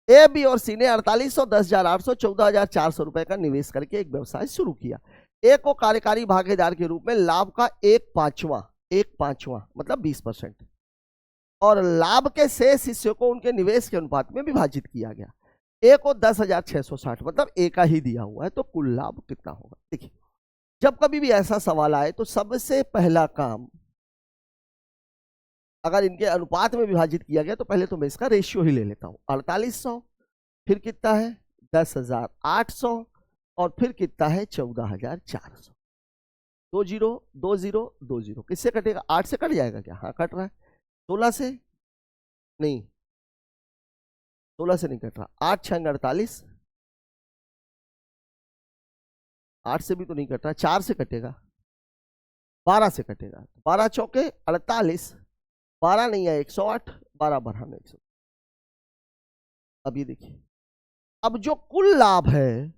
ए, बी और सी ने 4800, 10,800, 14,400 रुपए का निवेश करके एक व्यवसाय शुरू किया। ए को कार्यकारी भागीदार के रूप में लाभ का 1/5 मतलब 20% और लाभ के शेष हिस्से को उनके निवेश के अनुपात में विभाजित किया गया। ए को 10,660 मतलब ए का ही दिया हुआ है, तो कुल लाभ कितना होगा? देखिए जब कभी भी ऐसा सवाल आए तो सबसे पहला काम, अगर इनके अनुपात में विभाजित किया गया तो पहले तो मैं इसका रेशियो ही ले लेता हूं। 4800 फिर कितना है? 10,800 और फिर कितना है? 14,400। 2 0 2 0 2 0 किससे कटेगा? 8 से कट जाएगा क्या? हाँ कट रहा है। 16 से नहीं, 16 से नहीं कट रहा। 8 6 48, 8 से भी तो नहीं कट रहा। 4 से कटेगा, 12 से कटेगा। 12 चौके 48, 12 नहीं है 108, 12 बढ़ाना 100। अब ये देखिए, अब जो कुल लाभ है,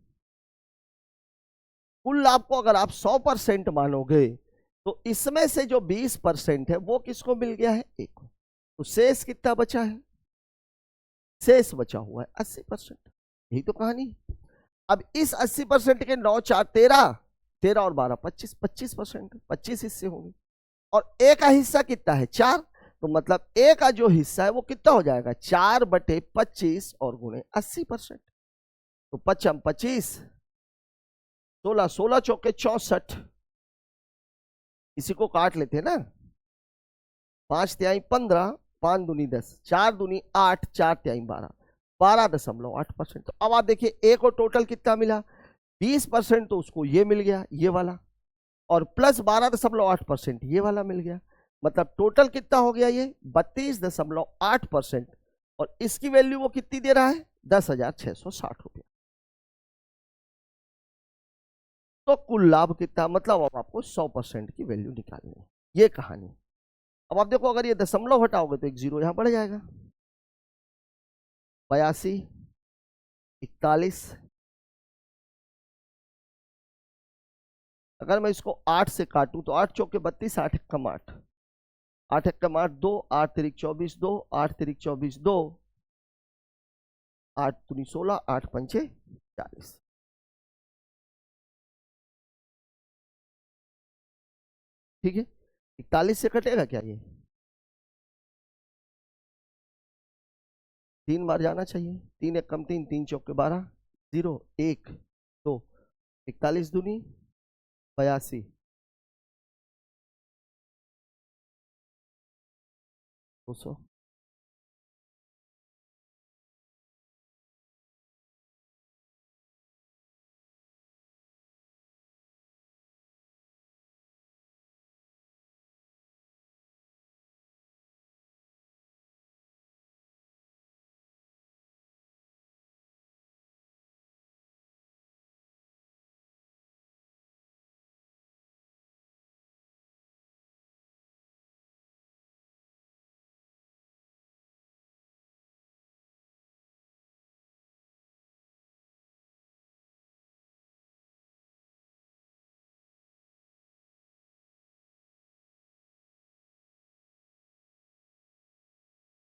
कुल लाभ को अगर आप 100% मानोगे तो इसमें से जो 20% है वो किसको मिल गया है? एक को। तो शेष कितना बचा है? शेष बचा हुआ है 80%। यही तो कहानी। अब इस 80% के 9 4 13, 13 और 12 25, 25%, 25 हिस्से होंगे और ए का हिस्सा कितना है? 4। तो मतलब ए का जो हिस्सा है वो कितना हो जाएगा? 4/25 और गुणे 80%। तो 5 25, 16 16 चौके 64, इसी को काट लेते हैं ना। 5 तिहाई 15, 5 दूनी 10, 4 दूनी 8, 4 तिहाई 12, 12.8%। तो अब आप देखिए ए को टोटल कितना मिला? 20%। तो उसको ये मिल गया, ये वाला, और प्लस 12.8% ये वाला मिल गया। मतलब टोटल कितना हो गया? ये 32.8%। और इसकी वैल्यू वो कितनी दे रहा है? 10,660 रुपया। तो कुल लाभ कितना? मतलब अब आपको 100% की वैल्यू निकालनी है। ये कहानी। अब आप देखो, अगर ये दशमलव हटाओगे तो एक जीरो यहां बढ़ जाएगा। 82, 41। अगर मैं इसको 8 से काटूं तो 8 चौके 32, 8 एकम 8, 8 एकम 8 2, 8 तिरिक 24 2, 8 तिरिक 24 2, 8 दूनी 16, 8 पंचे 40। ठीक है, 41 से कटेगा क्या? ये 3 बार जाना चाहिए। 3 एकम 3, 3 चौके 12, 0 1 2, 41 दूनी 82, 200।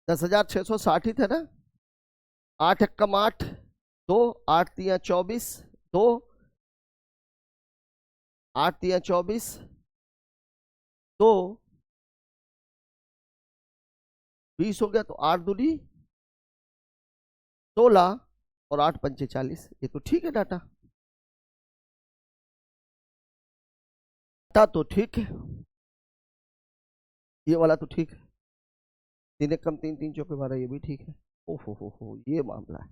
दस हजार 660 ही थे ना। 8 एकम 8 2, 8 तिया 24 2, 8 तिया 24 2, 20 हो गया। तो 8 दूनी 16 और 8 पंचे 40। ये तो ठीक है डाटा, डाटा तो ठीक है, ये वाला तो ठीक है। 3 एकम 3, 3 चौके 12, ये भी ठीक है। ओहो ये मामला है।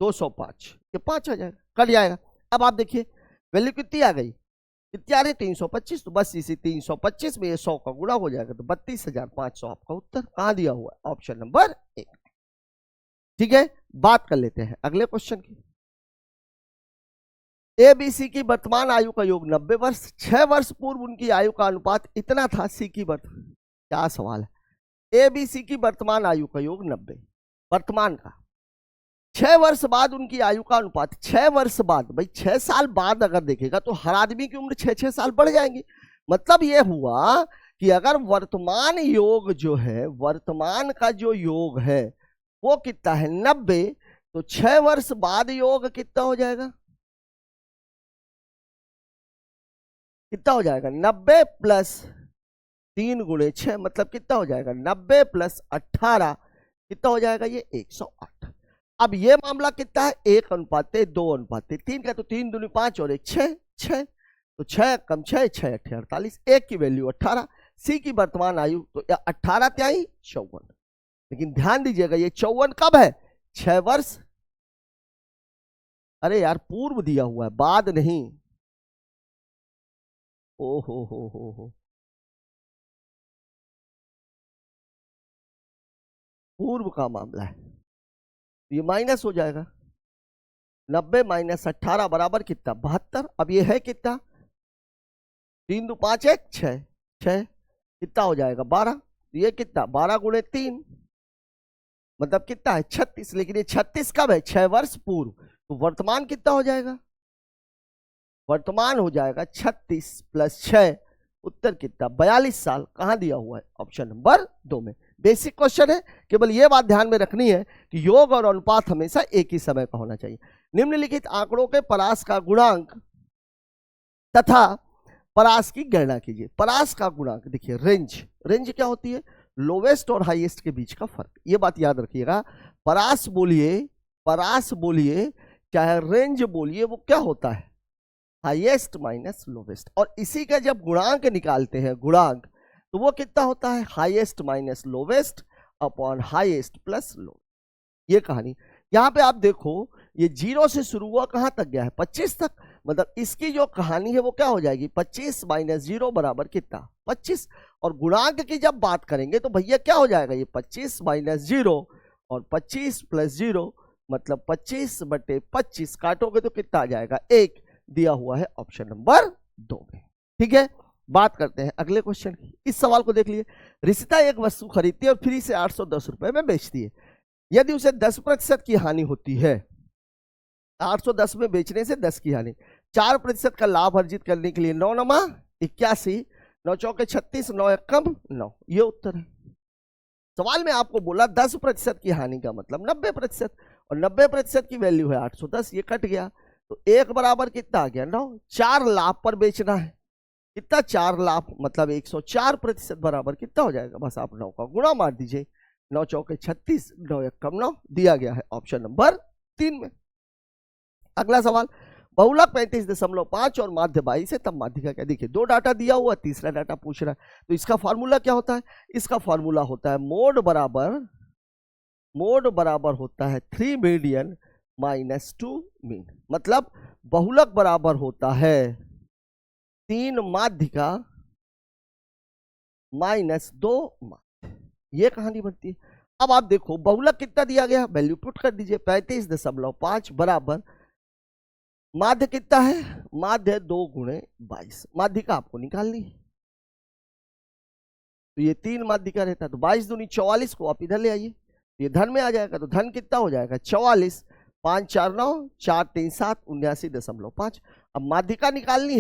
205, ये 5 आ जाएगा, कट जाएगा। अब आप देखिए वैल्यू कितनी आ गई? कितनी आ रही? 325। तो बस इसी 325 में ये 100 का गुणा हो जाएगा, तो 32,500 आपका उत्तर। कहां दिया हुआ है? Option number 1। ठीक है, बात कर लेते हैं अगले क्वेश्चन की। ए बी सी की वर्तमान आयु का योग 90 वर्ष, 6 वर्ष पूर्व उनकी आयु का अनुपात इतना था। सी की क्या सवाल है। ए बी सी की वर्तमान आयु का योग 90, वर्तमान का, 6 वर्ष बाद उनकी आयु का अनुपात, 6 वर्ष बाद, भाई 6 साल बाद अगर देखेगा तो हर आदमी की उम्र 6-6 साल बढ़ जाएंगी। मतलब ये हुआ कि अगर वर्तमान योग जो है, वर्तमान का जो योग है वो कितना है 90, तो 6 वर्ष बाद योग कितना हो जाएगा, कितना हो जाएगा 90 प्लस 3 गुणे 6, मतलब कितना हो जाएगा 90 प्लस 18, कितना हो जाएगा ये 108। अब ये मामला कितना है 1:2:3 का, तो 3 दूनी 5 और 1 6, 6 तो 6 कम 6 6 8 48, एक की वैल्यू 18। सी की वर्तमान आयु तो 18 क्या ही 54, लेकिन ध्यान दीजिएगा ये 54 कब है 6 वर्ष, अरे यार पूर्व दिया हुआ है बाद नहीं। ओ हो पूर्व का मामला है, ये माइनस हो जाएगा। 90 माइनस 18 बराबर कितना 72। अब ये है कितना 3 2 5 1 6 6, कितना हो जाएगा 12। ये कितना 12 गुणे 3, मतलब कितना है 36। लेकिन ये 36 कब है 6 वर्ष पूर्व, तो वर्तमान कितना हो जाएगा, वर्तमान हो जाएगा 36 प्लस 6, उत्तर कितना 42 साल। कहां दिया हुआ है ऑप्शन नंबर 2 में। बेसिक क्वेश्चन है, केवल यह बात ध्यान में रखनी है कि योग और अनुपात हमेशा एक ही समय का होना चाहिए। निम्नलिखित आंकड़ों के परास का गुणांक तथा परास की गणना कीजिए। परास का गुणांक देखिए, रेंज, रेंज क्या होती है लोवेस्ट और हाईएस्ट के बीच का फर्क, ये बात याद रखिएगा। परास बोलिए चाहे रेंज बोलिए, वो क्या होता है हाईएस्ट माइनस लोवेस्ट, और इसी का जब गुणांक निकालते हैं गुणांक, तो वो कितना होता है highest minus lowest upon highest plus low. ये कहानी यहां पे आप देखो, ये 0 से शुरू हुआ कहां तक गया है 25 तक, मतलब इसकी जो कहानी है वो क्या हो जाएगी 25 माइनस 0 बराबर कितना 25। और गुणांक की जब बात करेंगे तो भैया क्या हो जाएगा ये 25 माइनस 0 और 25 प्लस 0, मतलब 25/25, काटोगे तो कितना आ जाएगा 1, दिया हुआ है ऑप्शन नंबर 2 में। ठीक है, बात करते हैं अगले क्वेश्चन की। इस सवाल को देख लिए। रिशिता एक वस्तु खरीदती है और फ्री से 810 रुपए में बेचती है। यदि उसे 10% की हानि होती है, 810 में बेचने से 10 की हानि, 4% का लाभ अर्जित करने के लिए 9 नमा 81, 9 चौके 36, 9 कम 9, ये उत्तर है। सवाल में आपको बोला 10% की हानि का मतलब 90%, और 90% की वैल्यू है 810, ये कट गया तो 1 बराबर कितना आ गया 9। 4 लाभ पर बेचना है, कितना 4 लाभ मतलब 104% बराबर कितना हो जाएगा, बस आप 9 का गुणा मार दीजिए, 9 चौके 36, 9 कम 9, दिया गया है ऑप्शन नंबर 3 में। अगला सवाल, बहुलक 35.5 और माध्य 22 है, तब माध्यिका क्या। देखिए 2 डाटा दिया हुआ, तीसरा डाटा पूछ रहा है, तो इसका फॉर्मूला क्या होता है, इसका फॉर्मूला होता है मोड बराबर होता है 3 मीडियन माइनस 2 मीन, मतलब बहुलक बराबर होता है 3 माध्यिका माइनस 2 माध्य, ये कहानी बनती है। अब आप देखो बहुलक कितना दिया गया, वैल्यू पुट कर दीजिए, 35.5 बराबर माध्य कितना है, माध्य 2 गुणे 22, माध्यिका आपको निकालनी है, तो ये 3 माध्यिका रहता है, तो 22 दूनी 44 को आप इधर ले आइए, ये धन में आ जाएगा, तो धन कितना हो जाएगा 44, 5 4 9, 4 3 7, 79.5। अब माध्यिका निकालनी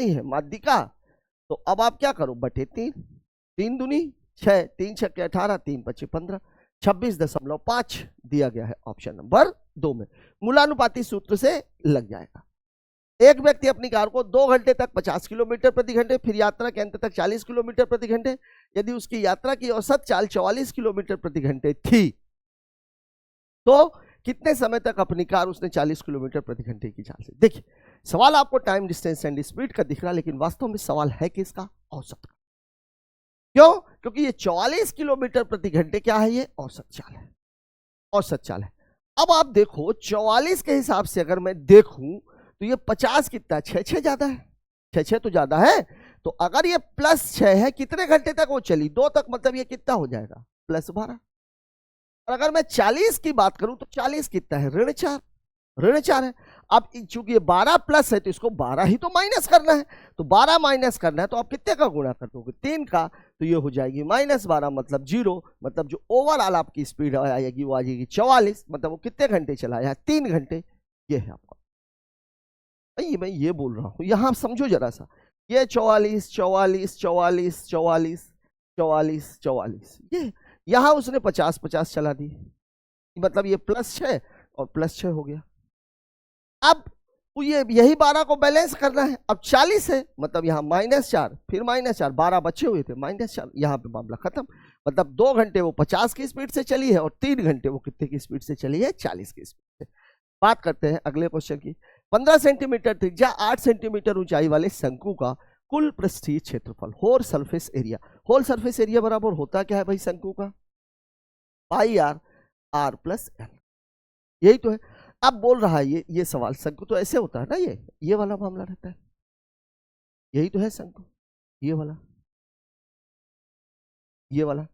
है, माध्यिका, तो अब आप क्या करो बटे 3, 3 दूनी 6, 3 6 18, 3 5 15, 26.5 दिया गया है ऑप्शन नंबर 2 में। मूलानुपाती सूत्र से लग जाएगा। एक व्यक्ति अपनी कार को 2 घंटे तक 50 किलोमीटर प्रति घंटे, फिर यात्रा के अंत तक 40 किलोमीटर प्रति घंटे, यदि उसकी यात्रा की औसत चाल 44 किलोमीटर प्रति घंटे थी, तो कितने समय तक अपनी कार उसने 40 किलोमीटर प्रति घंटे की चाल से। देखिए सवाल आपको टाइम, डिस्टेंस एंड स्पीड का दिख रहा है, लेकिन वास्तव में सवाल है किसका, औसत का। क्यों, क्योंकि ये 44 किलोमीटर प्रति घंटे क्या है, ये औसत चाल है। अब आप देखो 44 के हिसाब से अगर मैं देखूं तो ये 50 कितना, 6 ज्यादा है, 6 तो ज्यादा है, तो अगर ये +6 है, कितने घंटे तक वो चली 2 तक, मतलब ये कितना हो जाएगा +12। और अगर मैं 40 की बात करूं तो 40 कितना है, ऋण 4 है। अब चूंकि ये 12 प्लस है तो इसको 12 ही तो माइनस करना है, तो 12 माइनस करना है तो आप कितने का गुणा कर दोगे, 3 का, तो ये हो जाएगी -12 मतलब 0, मतलब जो ओवरऑल आपकी स्पीड आएगी वो आ जाएगी 44, मतलब वो कितने घंटे चलाया, 3 घंटे। ये है आपका, मैं ये बोल रहा हूं, यहां समझो जरा सा, ये 44 44 44 44 44 44, ये यहां उसने 50 50 चला दी, मतलब ये +6 और +6 हो गया। अब ये यही 12 को बैलेंस करना है, अब 40 है, मतलब यहाँ -4 फिर -4, 12 बचे हुए थे -4, यहाँ पे मामला खत्म, मतलब 2 घंटे वो 50 की स्पीड से चली है और 3 घंटे वो कितने की स्पीड से चली है, 40 की स्पीड से। बात करते हैं अगले क्वेश्चन की। 15 सेंटीमीटर त्रिज्या 8 सेंटीमीटर ऊंचाई वाले शंकु का कुल पृष्ठीय क्षेत्रफल, whole surface area, whole surface area बराबर होता क्या है भाई शंकु का, πr r + l, यही तो है। अब बोल रहा है ये सवाल, शंकु तो ऐसे होता है ना, ये वाला मामला रहता है, यही तो है शंकु, ये वाला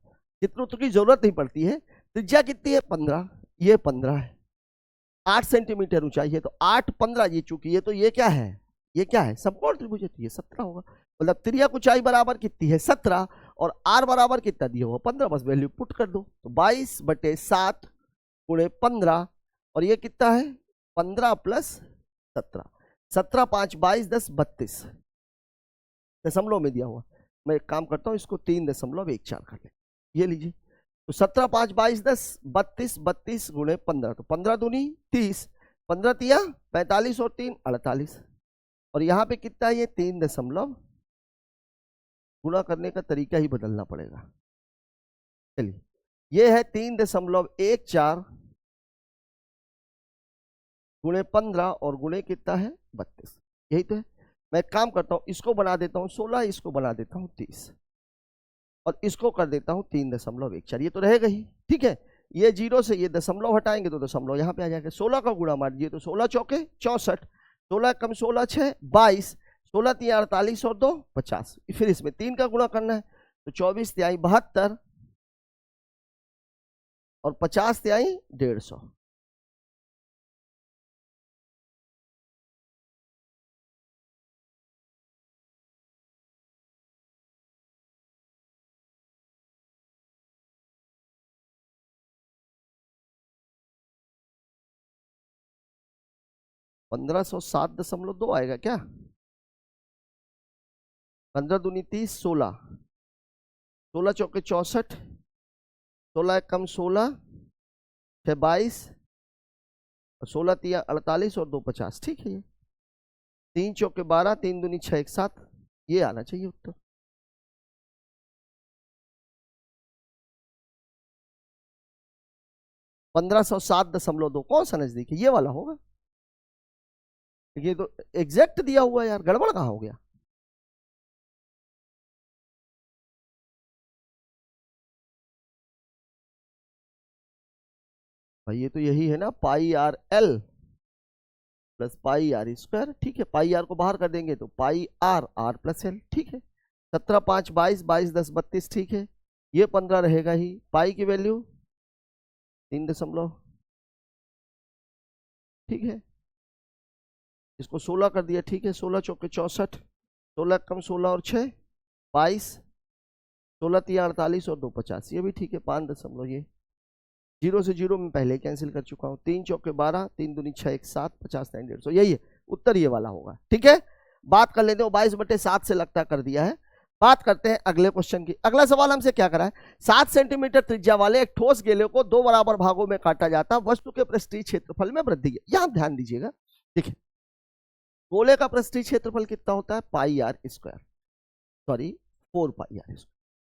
चित्रों की जरूरत नहीं पड़ती है। त्रिज्या कितनी है 15, ये 15 है, 8 सेंटीमीटर ऊंचाई है, तो 8 15, ये चूंकि ये क्या है समकोण त्रिभुज है, तो ये 17 होगा, मतलब त्रिज्या ऊंचाई बराबर कितनी है 17 और r बराबर कितना दिया हुआ 15, बस वैल्यू पुट कर दो, तो 22/7 × 15, और ये कितना है 15 + 17, 17 5 22 10 32 दशमलव में दिया हुआ। मैं एक काम करता हूँ, इसको 3.14 कर ले, ये लीजिए, तो 17 5 22 10 32 32 × 15, तो 15 दूनी 30, 15 तिया 45 और 3 48, और यहाँ पे कितना है ये 3 गुणा करने का तरीका ही बदलना पड़ेगा। चलिए ये है 3.14 × 15 और गुणे कितना है 32, यही तो है। मैं काम करता हूं, इसको बना देता हूं 16, इसको बना देता हूं 30 और इसको कर देता हूं 3.14, ये तो रहेगा ही, ठीक है। ये 0 से ये दशमलव हटाएंगे तो दशमलव यहाँ पे आ जाएगा, 16 का गुणा मार दीजिए तो 16 चौके 64, 16 कम 16 6 22, 16 3 48 और 2 50, फिर इसमें 3 का गुणा करना है, तो 24 3 72 और 50 3 150, $1507.2 आएगा क्या, 15 दूनी 30, 16, 16 चौके 64, 16 कम 16 6 22 और 16 3 48 और 2 50, ठीक है। ये 3 चौके 12, 3 दूनी 6 1 7, ये आना चाहिए उत्तर। $1507.2 कौन सा नजदीक है, ये वाला होगा, ये तो एग्जैक्ट दिया हुआ है यार, गड़बड़ कहाँ हो गया। भाई ये तो यही है ना, πr_l + πr², ठीक है, πr को बाहर कर देंगे तो πr r + l, ठीक है। 17 5 22 22 10 32, ठीक है, ये 15 रहेगा ही, पाई की वैल्यू 3 ठीक है, इसको 16 कर दिया, ठीक है, 16 चौके 64, 16 कम 16 और 6 22, 16 3 48 और 2 50, ये भी ठीक है, 5 ये 0 से 0 में पहले कैंसिल कर चुका हूं, 3 चौके 12, 3 दूनी 6 1 7, 50 3 150, यही है उत्तर, ये वाला होगा, ठीक है। बात कर लेते हो 22/7 से लगता कर दिया है। बात करते हैं अगले क्वेश्चन की। अगला सवाल हमसे क्या करा है, 7 सेंटीमीटर त्रिज्या वाले एक ठोस गोले को 2 बराबर भागों में काटा जाता, वस्तु के पृष्ठीय क्षेत्रफल में वृद्धि, यहां ध्यान दीजिएगा, देखिए गोले का पृष्ठीय क्षेत्रफल कितना होता है πr², सॉरी 4πr²,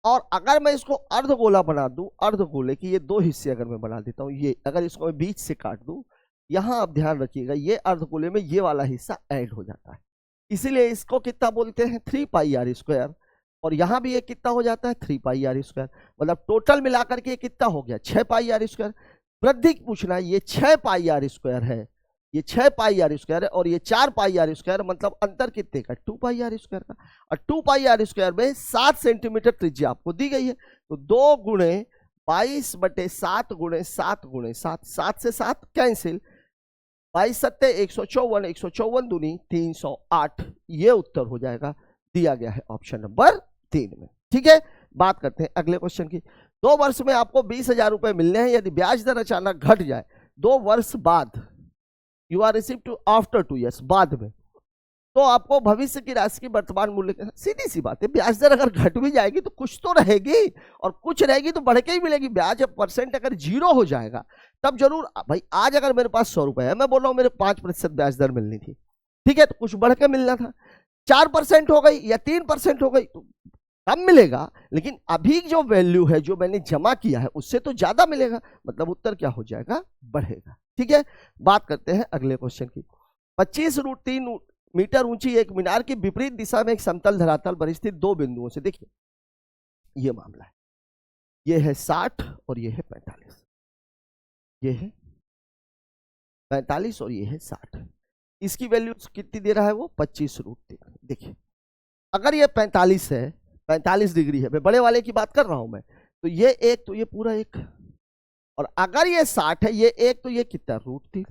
और अगर मैं इसको अर्धगोला बना दूं, अर्धगोले की ये 2 हिस्से अगर मैं बना देता हूं, ये अगर इसको मैं बीच से काट दूं, यहां आप ध्यान रखिएगा ये अर्धगोले में ये वाला हिस्सा ऐड हो जाता है, इसीलिए इसको कितना बोलते हैं 3πr², और यहां भी ये कितना हो जाता है 3πr², मतलब टोटल मिलाकर के कितना हो गया 6πr²। वृद्धि पूछना है, ये 6πr² है, ये 6πr² है और ये 4πr², मतलब अंतर कितने का 2πr² का, और 2πr² में 7 सेंटीमीटर त्रिज्या आपको दी गई है, तो 2 × 22/7 × 7 × 7, 7 से 7 कैंसिल, 22 सत्ते 154, 154 दूनी 308, ये उत्तर हो जाएगा, दिया गया है ऑप्शन नंबर 3 में। ठीक है, बात करते हैं अगले क्वेश्चन की। 2 वर्ष में आपको 20,000 रुपए मिलने हैं, यदि ब्याज दर अचानक घट जाए 2 वर्ष बाद, you are receive to after 2 years, बाद में, तो आपको भविष्य की राशि की वर्तमान मूल्य, सीधी सी बात है, ब्याज दर अगर घट भी जाएगी तो कुछ तो रहेगी, और कुछ रहेगी तो बढ़ के ही मिलेगी। ब्याज परसेंट अगर 0 हो जाएगा तब जरूर भाई, आज अगर मेरे पास 100 रुपए है, मैं बोल रहा हूं मेरे 5% ब्याज दर मिलनी थी, ठीक है, तो कुछ बढ़ के मिलना था, 4% हो गई या 3% हो गई तो कम मिलेगा, लेकिन अभी जो वैल्यू है जो मैंने जमा किया है उससे तो ज्यादा मिलेगा, मतलब उत्तर क्या हो जाएगा, बढ़ेगा। ठीक है, बात करते हैं अगले क्वेश्चन की। 25√3 मीटर ऊंची एक मीनार की विपरीत दिशा में एक समतल धरातल पर स्थित 2 बिंदुओं से, देखिए ये मामला है, ये है 60 और ये है 45, ये है 45 और ये है 60, इसकी वैल्यू कितनी दे रहा है वो 25√3। देखिए अगर ये 45 है, 45 डिग्री है, मैं बड़े वाले की बात कर रहा हूं मैं, तो ये एक, तो ये पूरा एक, और अगर ये 60 है, ये एक, तो ये कितना √3,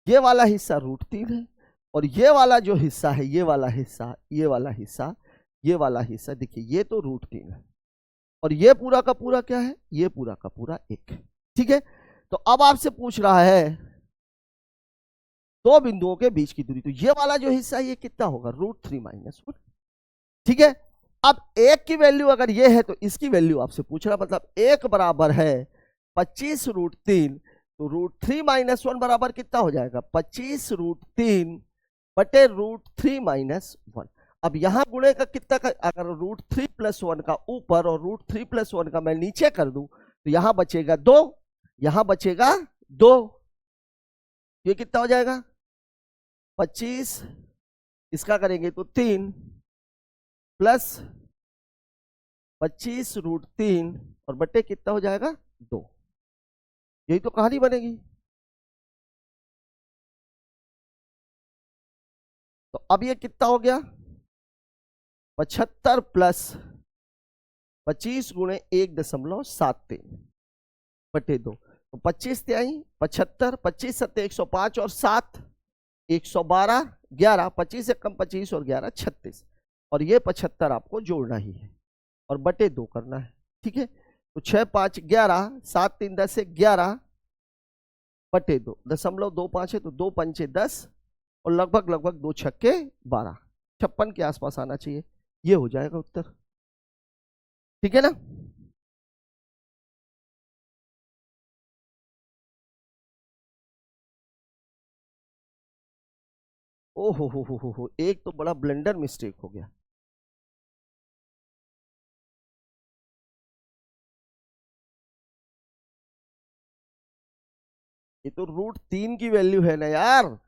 ये वाला हिस्सा √3 है, और ये वाला जो हिस्सा है, ये वाला हिस्सा, ये वाला हिस्सा, ये वाला हिस्सा, देखिए ये तो √3 है, और ये पूरा का पूरा क्या है, ये पूरा का पूरा 1। ठीक है, तो अब आपसे पूछ रहा है 2 बिंदुओं के बीच की दूरी, तो ये वाला जो हिस्सा है ये कितना होगा, √3 - 1। ठीक है, अब 1 की वैल्यू अगर ये है तो इसकी वैल्यू आपसे पूछ रहा, मतलब 1 बराबर है 25√3, तो √3 - 1 बराबर कितना हो जाएगा, 25√3 बटे √3 - 1। अब यहां गुणे का कितना का, अगर √3 + 1 का ऊपर और √3 + 1 का मैं नीचे कर दूं तो यहां बचेगा 2, यहां बचेगा 2, ये कितना हो जाएगा 25, इसका करेंगे तो 3 प्लस 25√3 और बटे कितना हो जाएगा 2, यही तो कहानी बनेगी। तो अब ये कितना हो गया 75 प्लस 25 गुणे 1.73 बटे 2, तो 25 तिहाई 75, 25 सत्ते 105 और 7 112, 11, 25 से कम 25 और 11 36, और ये 75 आपको जोड़ना ही है और बटे 2 करना है। ठीक है, तो 6 5 11, 7 3 10 से 11 बटे 2, 0.25 है तो 2 पंचे 10 और लगभग 2 छक्के 12, 56 के आसपास आना चाहिए, ये हो जाएगा उत्तर। ठीक है ना, ओहो हो, एक तो बड़ा ब्लंडर मिस्टेक हो गया। ये तो √3 की वैल्यू है ना यार,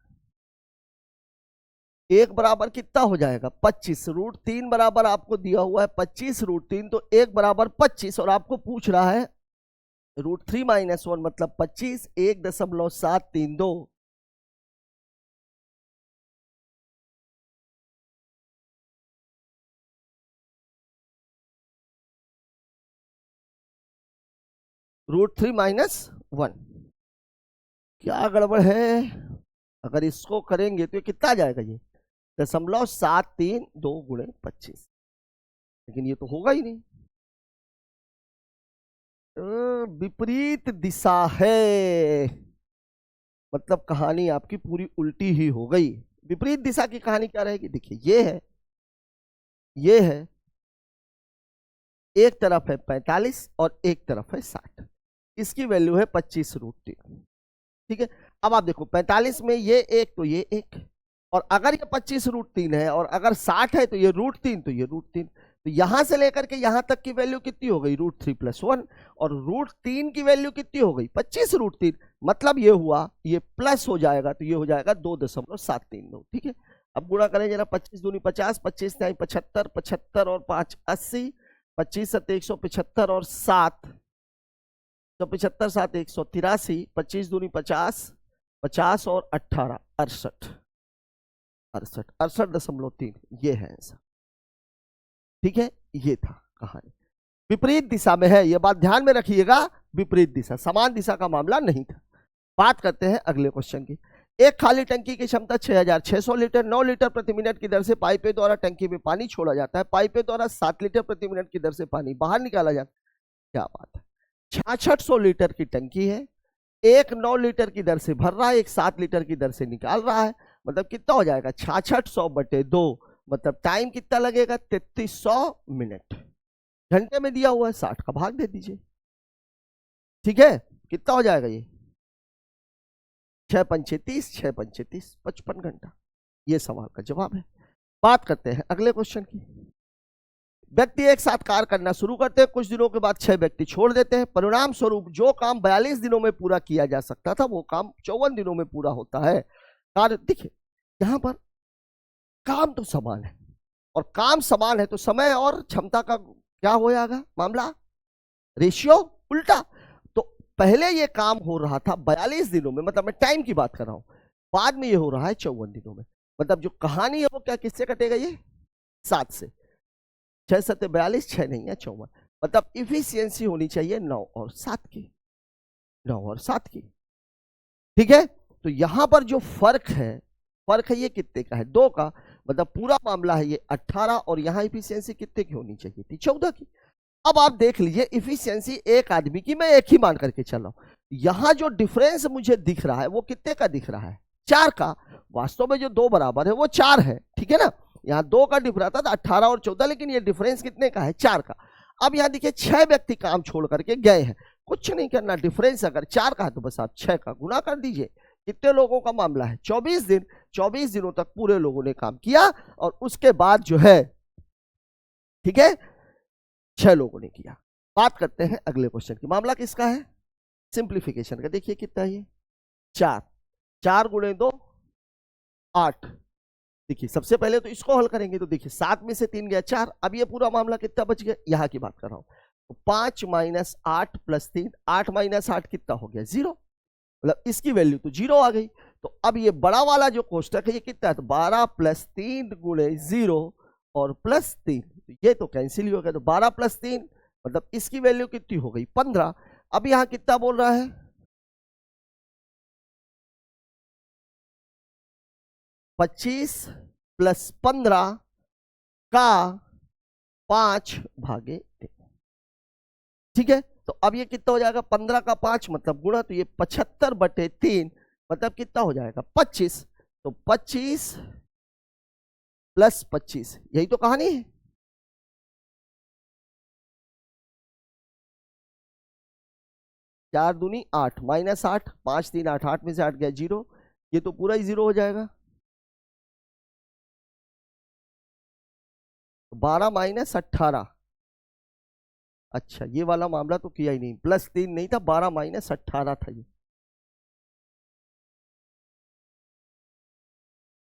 1 बराबर कितना हो जाएगा 25, √3 बराबर आपको दिया हुआ है 25√3, तो 1 बराबर 25, और आपको पूछ रहा है √3 - 1 मतलब 25, 1.732, √3 - 1, क्या गड़बड़ है, अगर इसको करेंगे तो ये कितना आ जाएगा, ये 0.732 गुणे 25, लेकिन ये तो होगा ही नहीं, विपरीत दिशा है, मतलब कहानी आपकी पूरी उल्टी ही हो गई। विपरीत दिशा की कहानी क्या रहेगी, देखिए ये है, ये है, एक तरफ है 45 और एक तरफ है 60, इसकी वैल्यू है 25√3। ठीक है, अब आप देखो 45 में ये एक, तो ये एक, और अगर ये 25√3 है और अगर 60 है तो ये √3, तो ये √3, तो यहां से लेकर के यहां तक की वैल्यू कितनी हो गई √3 + 1, और √3 की वैल्यू कितनी हो गई 25√3, मतलब ये हुआ, ये प्लस हो जाएगा तो ये हो जाएगा 2.732। ठीक है, अब गुणा करें जरा, 25 दूनी 50, 25 तिहाई 75, 75 और 5 80, 25 सत्ते 175 और 7 175, 7 183, 25 दूनी 50, 50 और 18 68, 68.3, ये है आंसर। ठीक है, ये था कहानी, विपरीत दिशा में है, ये बात ध्यान में रखिएगा, विपरीत दिशा, समान दिशा का मामला नहीं था। बात करते हैं अगले क्वेश्चन की। एक खाली टंकी की क्षमता 6600 लीटर, 9 लीटर प्रति मिनट की दर से पाइपों द्वारा टंकी में पानी छोड़ा जाता है। पाइपों द्वारा 7 लीटर प्रति मिनट की दर से पानी बाहर निकाला जाता है। क्या बात है, 6600 लीटर की टंकी है, एक 9 लीटर की दर से भर रहा है, एक 7 लीटर की दर से निकाल रहा है। मतलब कितना हो जाएगा 6600/2, मतलब टाइम कितना लगेगा 3300 मिनट। घंटे में दिया हुआ है 60 का भाग दे दीजिए। ठीक है, कितना हो जाएगा ये 6 पंचे 30, 6 पंचे 30, 55 घंटा। ये सवाल का जवाब है। बात करते हैं अगले क्वेश्चन की। व्यक्ति एक साथ कार्य करना शुरू करते हैं, कुछ दिनों के बाद 6 व्यक्ति छोड़ देते हैं। परिणाम स्वरूप जो काम 42 दिनों में पूरा किया जा सकता था वो काम 54 दिनों में पूरा होता है। कार्य देखिए, यहां पर काम तो समान है, और काम समान है तो समय और क्षमता का क्या हो जाएगा मामला, रेशियो उल्टा। तो पहले ये काम हो रहा था 42 दिनों में, मतलब मैं टाइम की बात कर रहा हूं, बाद में ये हो रहा है 54 दिनों में। मतलब जो कहानी है वो क्या किससे कटेगा, ये 7 से। 6 7 42, 6 नहीं है 54। मतलब इफिशियंसी होनी चाहिए 9 और 7 की, 9 और 7 की। ठीक है, तो यहां पर जो फर्क है ये कितने का है, 2 का। मतलब पूरा मामला है ये 18, और यहां इफिशियंसी कितने की होनी चाहिए थी, 14 की। अब आप देख लीजिए इफिशियंसी एक आदमी की मैं एक ही मान करके चल रहा हूं। यहां जो डिफरेंस मुझे दिख रहा है वो कितने का दिख रहा है, 4 का। वास्तव में जो 2 बराबर है वो 4 है, ठीक है ना। यहाँ 2 का डिफरेंस था 18 और 14, लेकिन ये डिफरेंस कितने का है, 4 का। अब यहाँ देखिए 6 व्यक्ति काम छोड़ करके गए हैं, कुछ नहीं करना, डिफरेंस अगर 4 का है तो बस आप 6 का गुना कर दीजिए। कितने लोगों का मामला है, 24 दिन। 24 दिनों तक पूरे लोगों ने काम किया, और उसके बाद जो है, ठीक है, 6 लोगों ने किया। बात करते हैं अगले क्वेश्चन की। मामला किसका है, सिंप्लीफिकेशन का। देखिए कितना है ये, 4, 4 गुणे 2 8। देखिए सबसे पहले तो इसको हल करेंगे, तो देखिए 7 में से 3 गया 4। अब ये पूरा मामला कितना बच गया, यहां की बात कर रहा हूं। तो 5 - 8 + 3, 8 - 8 कितना हो गया, 0। मतलब इसकी वैल्यू तो 0 आ गई। तो अब ये बड़ा वाला जो कोष्टक है ये कितना है, तो 12 + 3 गुणे 0 और +3, ये तो कैंसिल ही हो गया। तो 12 + 3 मतलब इसकी वैल्यू कितनी हो गई, 15। अब यहां कितना बोल रहा है, 25 + 15 का 5/3। ठीक है, तो अब ये कितना हो जाएगा, 15 का 5 मतलब गुणा, तो ये 75/3 मतलब कितना हो जाएगा, 25। तो 25 + 25, यही तो कहानी है। चार दूनी 8 -8, 5 3 8, 8 में से 8 गया 0, ये तो पूरा ही 0 हो जाएगा। 12 - 18, अच्छा ये वाला मामला तो किया ही नहीं, +3 नहीं था, 12 - 18 था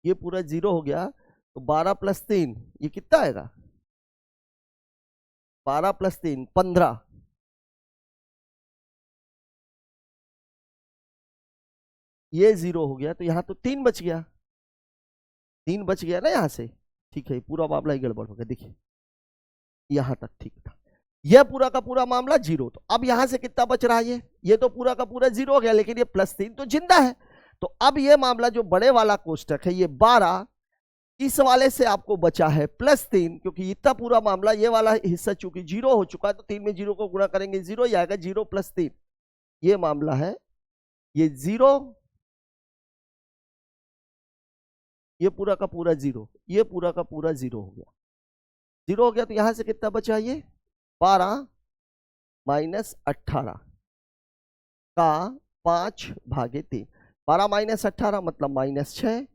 ये पूरा 0 हो गया। तो 12 + 3 ये कितना आएगा, 12 + 3 15, ये 0 हो गया। तो यहां तो 3 बच गया, 3 बच गया ना यहां से। ठीक है, पूरा मामला ही गड़बड़ हो गया। देखिए यहां तक ठीक था, यह पूरा का पूरा मामला 0। तो अब यहां से कितना बच रहा है, ये तो पूरा का पूरा 0 हो गया, लेकिन ये +3 तो जिंदा है। तो अब ये मामला जो बड़े वाला कोष्टक है ये 12, इस वाले से आपको बचा है +3, क्योंकि इतना पूरा मामला ये वाला हिस्सा चूंकि 0 हो चुका है, तो 3 में 0 को गुणा करेंगे 0 ही आएगा, 0 + 3 ये मामला है। ये 0, ये पूरा का पूरा 0, ये पूरा का पूरा 0 हो गया, 0 हो गया। तो यहां से कितना बचा, ये 12 - 18 का 5/3। 12 - 18 मतलब -6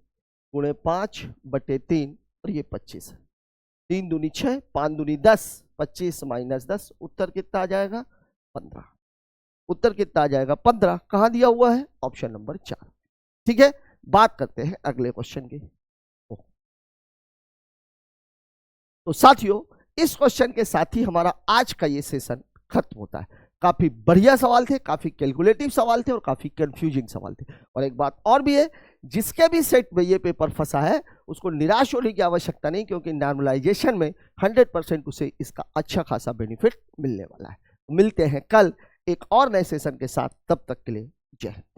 गुणे 5/3, और ये 25। 3 दूनी 6, 5 दूनी 10, 25 - 10, उत्तर कितना आ जाएगा, 15। उत्तर कितना आ जाएगा, 15। कहां दिया हुआ है, ऑप्शन नंबर 4। ठीक है, बात करते हैं अगले क्वेश्चन की। तो साथियों इस क्वेश्चन के साथ ही हमारा आज का ये सेशन खत्म होता है। काफी बढ़िया सवाल थे, काफी कैलकुलेटिव सवाल थे, और काफी कंफ्यूजिंग सवाल थे। और एक बात और भी है, जिसके भी सेट में ये पेपर फंसा है उसको निराश होने की आवश्यकता नहीं, क्योंकि नॉर्मलाइजेशन में 100% उसे इसका अच्छा खासा बेनिफिट मिलने वाला है। मिलते हैं कल एक और नए सेशन के साथ, तब तक के लिए जय हिंद।